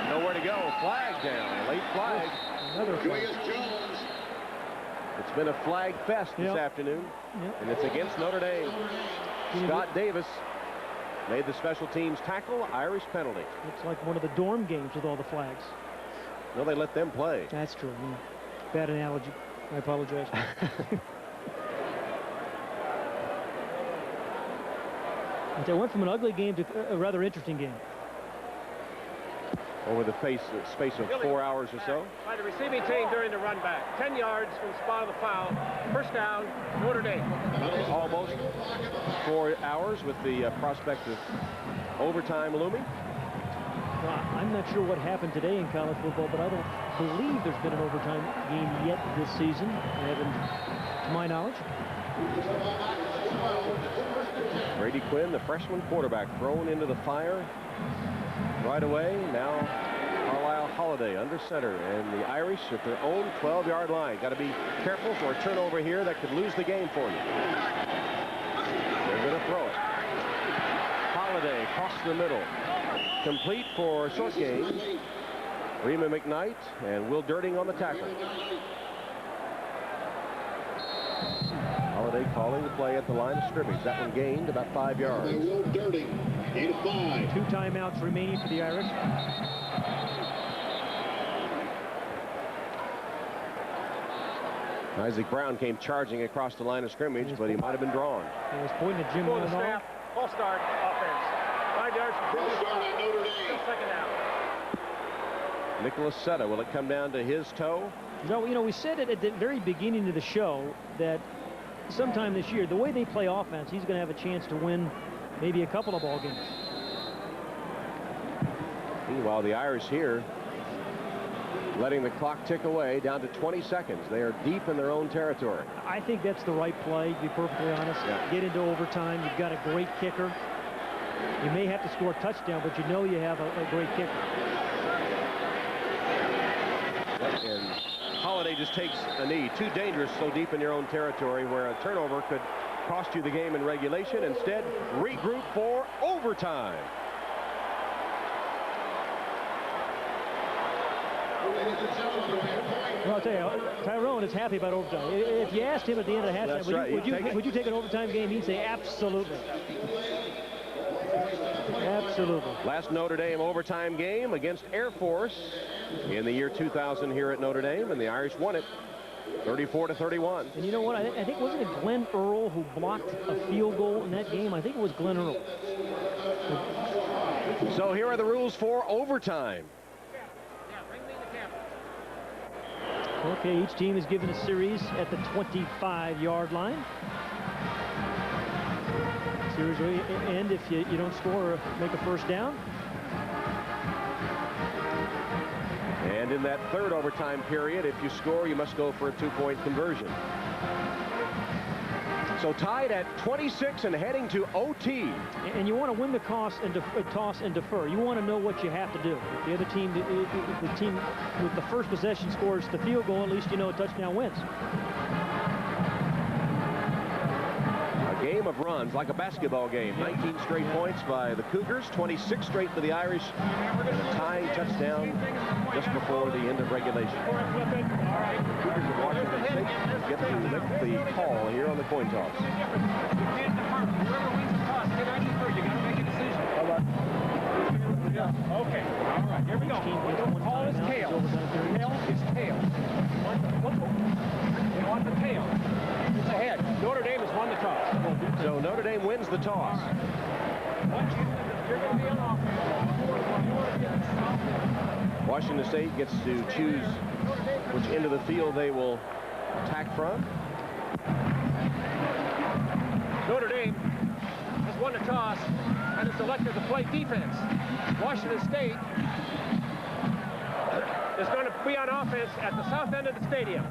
Nowhere to go. Flag down. Late flag. Another flag. It's been a flag fest this afternoon, and it's against Notre Dame. Scott Davis made the special teams tackle, Irish penalty. Looks like one of the dorm games with all the flags. No, they let them play. That's true. Bad analogy. I apologize. They went from an ugly game to a rather interesting game. Over the space of 4 hours or so. By the receiving team during the run back. 10 yards from the spot of the foul. First down, Notre Dame. Almost 4 hours with the prospect of overtime looming. Well, I'm not sure what happened today in college football, but I don't believe there's been an overtime game yet this season. I haven't, to my knowledge. Brady Quinn, the freshman quarterback, thrown into the fire right away. Now Carlisle Holiday under center, and the Irish at their own 12-yard line. Got to be careful for a turnover here that could lose the game for you. They're going to throw it. Holiday across the middle. Complete for a short gain. Rima McKnight and Will Dirting on the tackle. A Holiday calling the play at the line of scrimmage. That one gained about 5 yards. They go dirty. 8-5. 2 timeouts remaining for the Irish. Isaac Brown came charging across the line of scrimmage, but he might have been drawn. He was pointing at Jim Before the Molinaro. snap, false start, offense. 5 yards from previous start. Notre Dame. Still second down. Nicholas Setta, will it come down to his toe? No, you know, we said it at the very beginning of the show that sometime this year, the way they play offense, he's going to have a chance to win maybe a couple of ball games. Meanwhile, the Irish here letting the clock tick away down to 20 seconds. They are deep in their own territory. I think that's the right play, to be perfectly honest. Yeah. Get into overtime. You've got a great kicker. You may have to score a touchdown, but you know you have a great kicker. And Holiday just takes a knee. Too dangerous so deep in your own territory where a turnover could cost you the game in regulation. Instead, regroup for overtime. Well, I'll tell you, Tyrone is happy about overtime. If you asked him at the end of the halftime, would you take an overtime game, he'd say absolutely. Absolutely. Last Notre Dame overtime game against Air Force in the year 2000 here at Notre Dame, and the Irish won it 34-31. And you know what? I think, wasn't it Glenn Earl who blocked a field goal in that game? I think it was Glenn Earl. So here are the rules for overtime. Okay, each team is given a series at the 25-yard line. Series will end if you don't score or make a first down. And in that third overtime period, if you score, you must go for a 2-point conversion. So tied at 26 and heading to OT. And you want to win the toss and defer. You want to know what you have to do. If the other team, if the team with the first possession scores the field goal, at least you know a touchdown wins. A game of runs, like a basketball game. 19 straight points by the Cougars, 26 straight for the Irish, and a tying touchdown just before the end of regulation. Cougars of Washington State get to make the call here on the coin toss. You can't defer. Whoever wins the toss, get ready for you. Got to make a decision. Okay. All right. Here we go. Call is tail. Tail is tail. They want the tail. It's ahead. Notre Dame has won the toss. So Notre Dame wins the toss. You're going to be on offense. Washington State gets to choose which end of the field they will attack from. Notre Dame has won the toss and has elected to play defense. Washington State is going to be on offense at the south end of the stadium.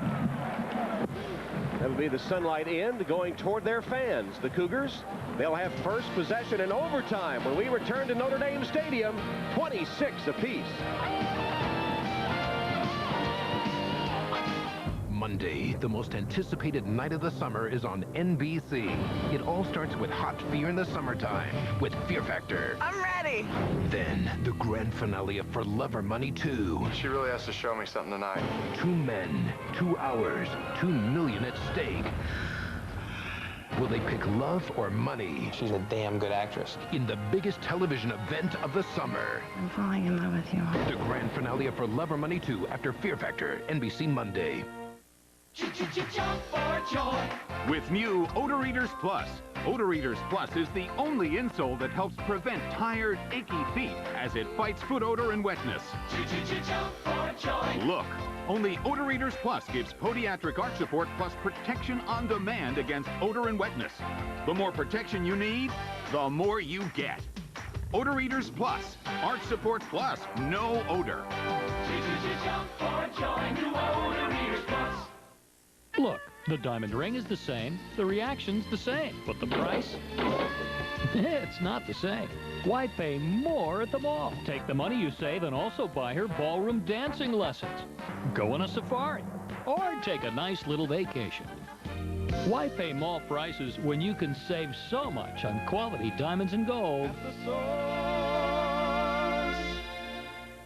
That would be the sunlight end going toward their fans. The Cougars, they'll have first possession in overtime when we return to Notre Dame Stadium, 26 apiece. Monday, the most anticipated night of the summer, is on NBC. It all starts with hot fear in the summertime with Fear Factor. I'm ready. Then the grand finale of For Love or Money 2. She really has to show me something tonight. 2 men, 2 hours, $2 million at stake. Will they pick love or money? She's a damn good actress. In the biggest television event of the summer. I'm falling in love with you. The grand finale of For Love or Money 2 after Fear Factor, NBC Monday. Jump for joy. With new Odor Eaters Plus. Odor Eaters Plus is the only insole that helps prevent tired, achy feet as it fights foot odor and wetness. Jump for joy. Look, only Odor Eaters Plus gives podiatric arch support plus protection on demand against odor and wetness. The more protection you need, the more you get. Odor Eaters Plus. Arch support plus no odor. Jump for joy. New Odor Eaters Plus. Look, the diamond ring is the same, the reaction's the same, but the price? It's not the same. Why pay more at the mall? Take the money you save and also buy her ballroom dancing lessons. Go on a safari, or take a nice little vacation. Why pay mall prices when you can save so much on quality diamonds and gold?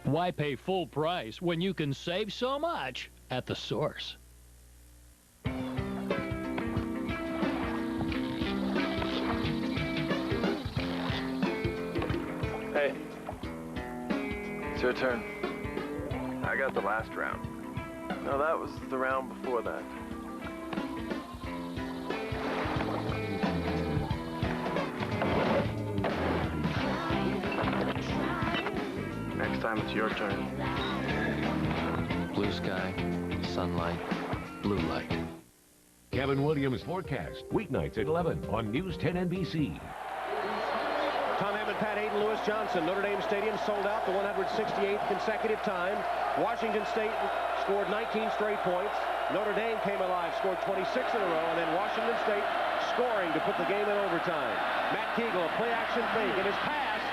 Why pay full price when you can save so much at the source? Hey. It's your turn. I got the last round. No, that was the round before that. Next time it's your turn. Blue sky, sunlight, blue light. Kevin Williams forecast, weeknights at 11 on News 10 NBC. Tom Hammond, Pat Hayden, Lewis Johnson. Notre Dame Stadium sold out the 168th consecutive time. Washington State scored 19 straight points. Notre Dame came alive, scored 26 in a row, and then Washington State scoring to put the game in overtime. Matt Kegel, a play-action fake, and his pass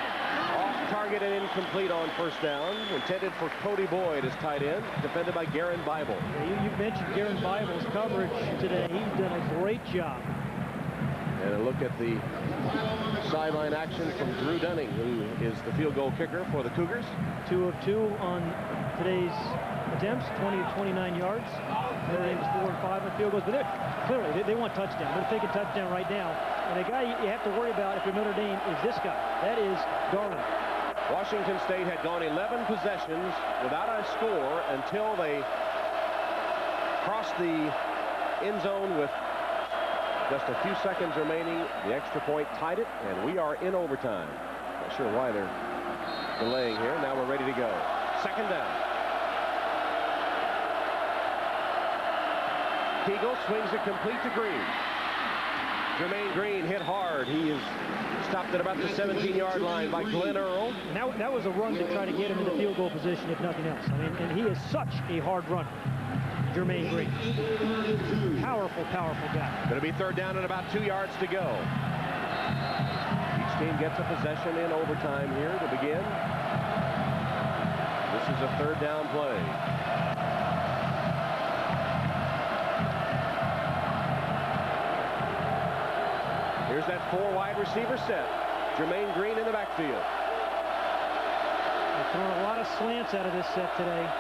off target and incomplete on first down. Intended for Cody Boyd as tight end, defended by Garen Bible. Yeah, you mentioned Garen Bible's coverage today. He's done a great job. And a look at the sideline action from Drew Dunning, who is the field goal kicker for the Cougars. 2 of 2 on today's attempts, 20 of 29 yards. Notre Dame is 4 and 5 on field goals, but clearly they want touchdown. They're thinking touchdown right now. And the guy you have to worry about if you're Notre Dame is this guy. That is Garland. Washington State had gone 11 possessions without a score until they crossed the end zone with just a few seconds remaining. The extra point tied it, and we are in overtime. Not sure why they're delaying here. Now we're ready to go. Second down. Kegel swings it complete to Green. Jermaine Green hit hard. He is stopped at about the 17-yard line by Glenn Earl. And that was a run to try to get him in the field goal position, if nothing else. I mean, and he is such a hard runner, Jermaine Green. Powerful, powerful guy. Going to be third down and about 2 yards to go. Each team gets a possession in overtime here to begin. This is a third down play. Here's that 4 wide receiver set. Jermaine Green in the backfield. They're throwing a lot of slants out of this set today.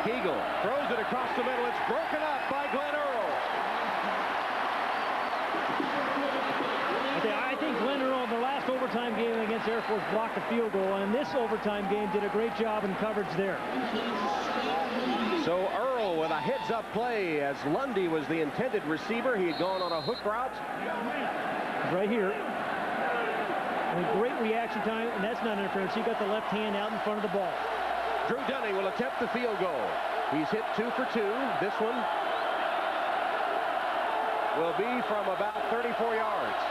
Kegel throws it across the middle. It's broken up by Glenn Earl. I think Glenn Earl in the last overtime game against Air Force blocked the field goal, and in this overtime game did a great job in coverage there. So Earl with a heads-up play as Lundy was the intended receiver. He had gone on a hook route. Right here. And great reaction time, and that's not interference. He got the left hand out in front of the ball. Drew Dunning will attempt the field goal. He's hit 2 for 2. This one will be from about 34 yards.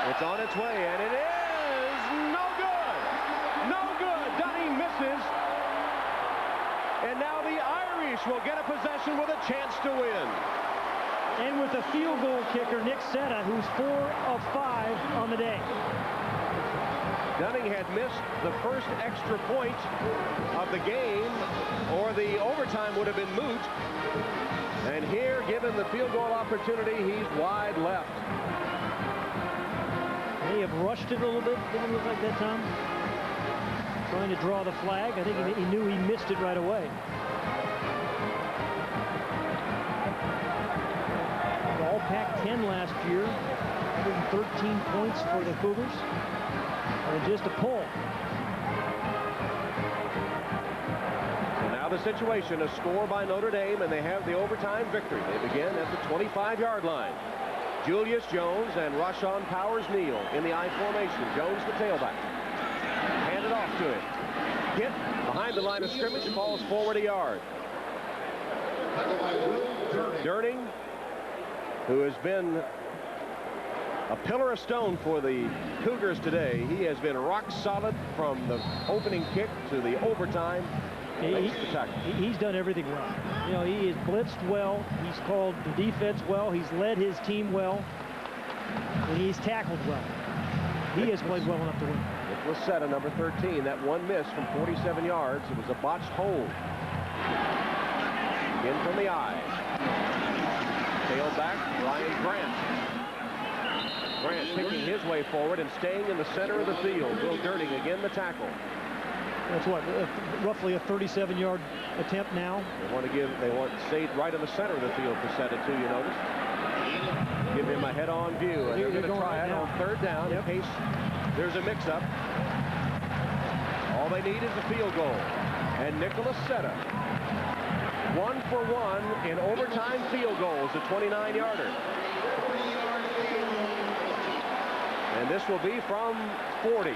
It's on its way, and it is no good. No good. Dunning misses. And now the Irish will get a possession with a chance to win. And with a field goal kicker, Nick Setta, who's 4 of 5 on the day. Dunning had missed the first extra point of the game, or the overtime would have been moot. And here, given the field goal opportunity, he's wide left. They have rushed it a little bit. Didn't look like that, Tom? Trying to draw the flag. I think he knew he missed it right away. All Pac-10 last year. 113 points for the Cougars. And just a pull. So now the situation, a score by Notre Dame, and they have the overtime victory. They begin at the 25-yard line. Julius Jones and Rashawn Powers-Neal in the I formation. Jones the tailback. Handed off to him. Hit behind the line of scrimmage, falls forward a yard. Durning, who has been a pillar of stone for the Cougars today. He has been rock solid from the opening kick to the overtime. He's done everything well. You know, he has blitzed well. He's called the defense well. He's led his team well. And he's tackled well. He has played well enough to win. It was Setta, number 13. That one miss from 47 yards. It was a botched hold. In from the eye. Tailback, Ryan Grant. Grant picking his way forward and staying in the center of the field. Will Durning again the tackle. That's what, roughly a 37-yard attempt now. They want Sade right in the center of the field for Setta too, you notice. Give him a head-on view, and they're going to try it on 3rd third down in case there's a mix-up. All they need is a field goal. And Nicholas Setta, 1 for 1 in overtime field goals, a 29-yarder. And this will be from 40.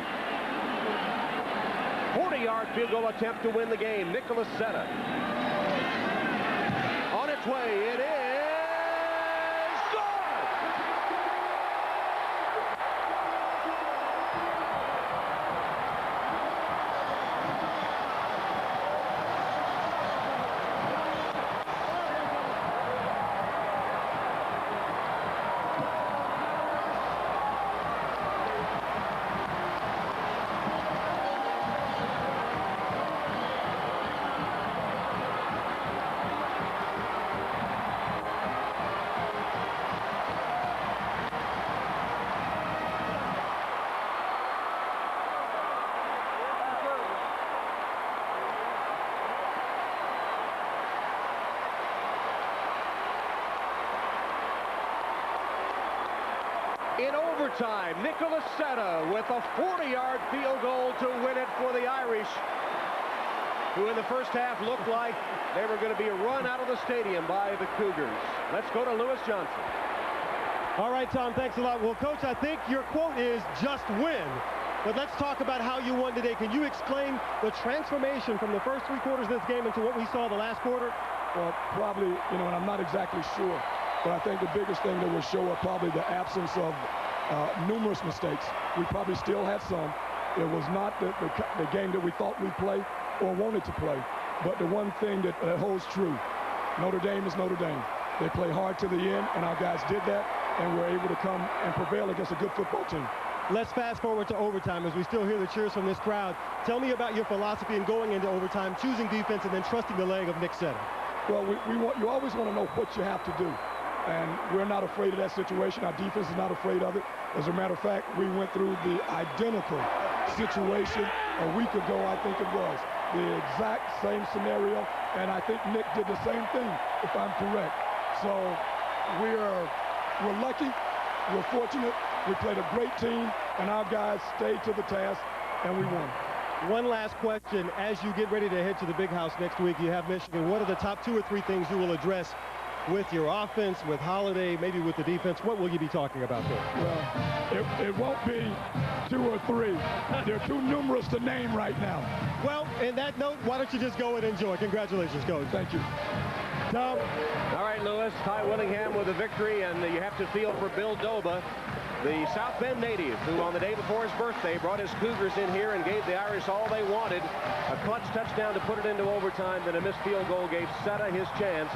40-yard field goal attempt to win the game. Nicholas Setta. On its way, it is. In overtime, Nicholas Setta with a 40-yard field goal to win it for the Irish, who in the first half looked like they were going to be run out of the stadium by the Cougars. Let's go to Lewis Johnson. All right, Tom, thanks a lot. Well, Coach, I think your quote is just win. But let's talk about how you won today. Can you explain the transformation from the first 3 quarters of this game into what we saw the last quarter? Well, probably, and I'm not exactly sure. But I think the biggest thing that will show up probably the absence of numerous mistakes. We probably still had some. It was not the game that we thought we'd play or wanted to play. But the one thing that holds true, Notre Dame is Notre Dame. They play hard to the end, and our guys did that, and were able to come and prevail against a good football team. Let's fast forward to overtime as we still hear the cheers from this crowd. Tell me about your philosophy in going into overtime, choosing defense, and then trusting the leg of Nick Setta. Well, you always want to know what you have to do. And we're not afraid of that situation. Our defense is not afraid of it. As a matter of fact, we went through the identical situation a week ago, I think it was. The exact same scenario, and I think Nick did the same thing, if I'm correct. So we're lucky, we're fortunate, we played a great team, and our guys stayed to the task, and we won. One last question. As you get ready to head to the Big House next week, you have Michigan. What are the top 2 or 3 things you will address with your offense, with Holiday, maybe with the defense? What will you be talking about there? Well, it won't be 2 or 3. They're too numerous to name right now. Well, in that note, why don't you just go and enjoy? Congratulations, Coach. Thank you. Tom. All right, Lewis. Ty Willingham with a victory, and you have to feel for Bill Doba, the South Bend native, who on the day before his birthday brought his Cougars in here and gave the Irish all they wanted. A clutch touchdown to put it into overtime, then a missed field goal gave Setta his chance.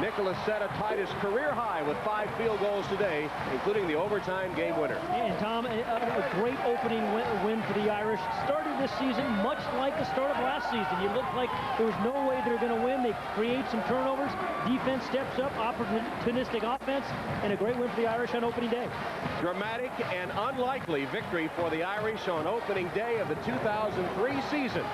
Nicholas Setta tied his career high with 5 field goals today, including the overtime game winner. And Tom, a great opening win for the Irish. Started this season much like the start of last season. You looked like there was no way they were going to win. They create some turnovers. Defense steps up, opportunistic offense, and a great win for the Irish on opening day. Dramatic and unlikely victory for the Irish on opening day of the 2003 season.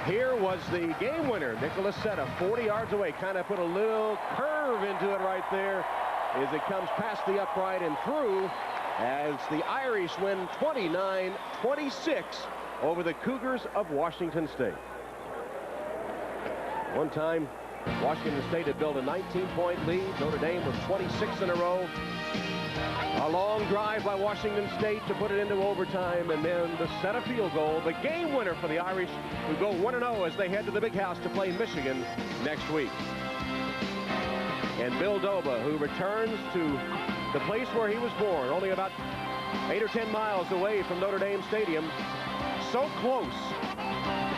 Here was the game winner, Nicholas Setta, 40 yards away. Kind of put a little curve into it right there as it comes past the upright and through, as the Irish win 29-26 over the Cougars of Washington State. One time, Washington State had built a 19-point lead. Notre Dame was 26 in a row. A long drive by Washington State to put it into overtime, and then the Setta field goal, the game winner for the Irish, who go 1-0 as they head to the Big House to play Michigan next week. And Bill Doba, who returns to the place where he was born, only about 8 or 10 miles away from Notre Dame Stadium, so close,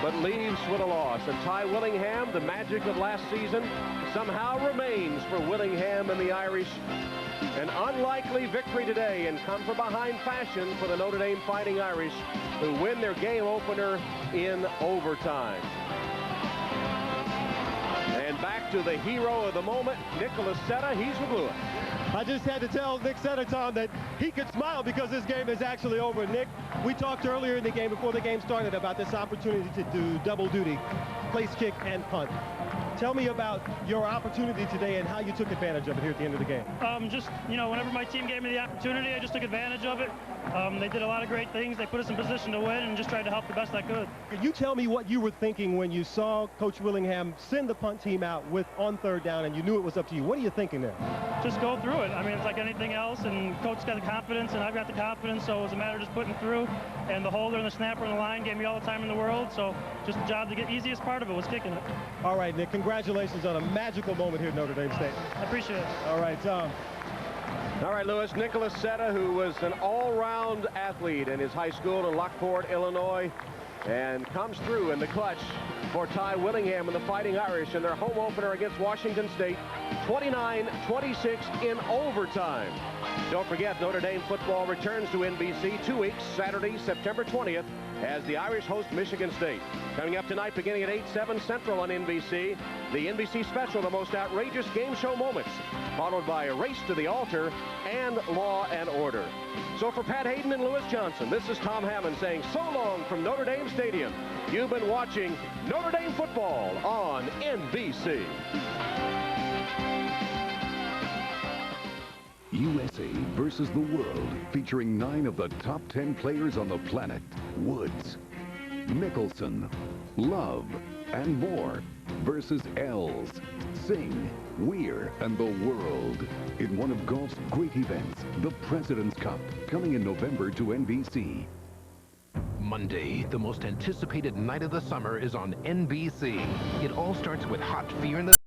but leaves with a loss. And Ty Willingham, the magic of last season, somehow remains for Willingham and the Irish. An unlikely victory today in come-from-behind fashion for the Notre Dame Fighting Irish, who win their game opener in overtime. And back to the hero of the moment, Nicholas Setta. He's with Lewis. I just had to tell Nick Setta, Tom, that he could smile because this game is actually over. Nick, we talked earlier in the game, before the game started, about this opportunity to do double duty, place kick and punt. Tell me about your opportunity today and how you took advantage of it here at the end of the game. Just, you know, whenever my team gave me the opportunity, I just took advantage of it. They did a lot of great things. They put us in position to win and just tried to help the best I could. Can you tell me what you were thinking when you saw Coach Willingham send the punt team out on 3rd down and you knew it was up to you? What are you thinking there? Just go through it. I mean, it's like anything else, and Coach got the confidence, and I've got the confidence, so it was a matter of just putting through. And the holder and the snapper on the line gave me all the time in the world, so just the job to get easiest part of it was kicking it. All right, Nick, congratulations on a magical moment here at Notre Dame State. I appreciate it. All right, Tom. All right, Lewis, Nicholas Setta, who was an all-round athlete in his high school in Lockport, Illinois, and comes through in the clutch for Ty Willingham and the Fighting Irish in their home opener against Washington State, 29-26 in overtime. Don't forget, Notre Dame football returns to NBC 2 weeks, Saturday, September 20th, as the Irish host Michigan State. Coming up tonight, beginning at 8/7 Central on NBC, the NBC special, The Most Outrageous Game Show Moments, followed by A Race to the Altar and Law and Order. So for Pat Hayden and Lewis Johnson, this is Tom Hammond saying so long from Notre Dame Stadium. You've been watching Notre Dame football on NBC. USA versus the world, featuring 9 of the top 10 players on the planet. Woods, Mickelson, Love, and more versus Els, Singh, Weir, and the world in one of golf's great events, the President's Cup, coming in November to NBC. Monday, the most anticipated night of the summer, is on NBC. It all starts with hot fear in the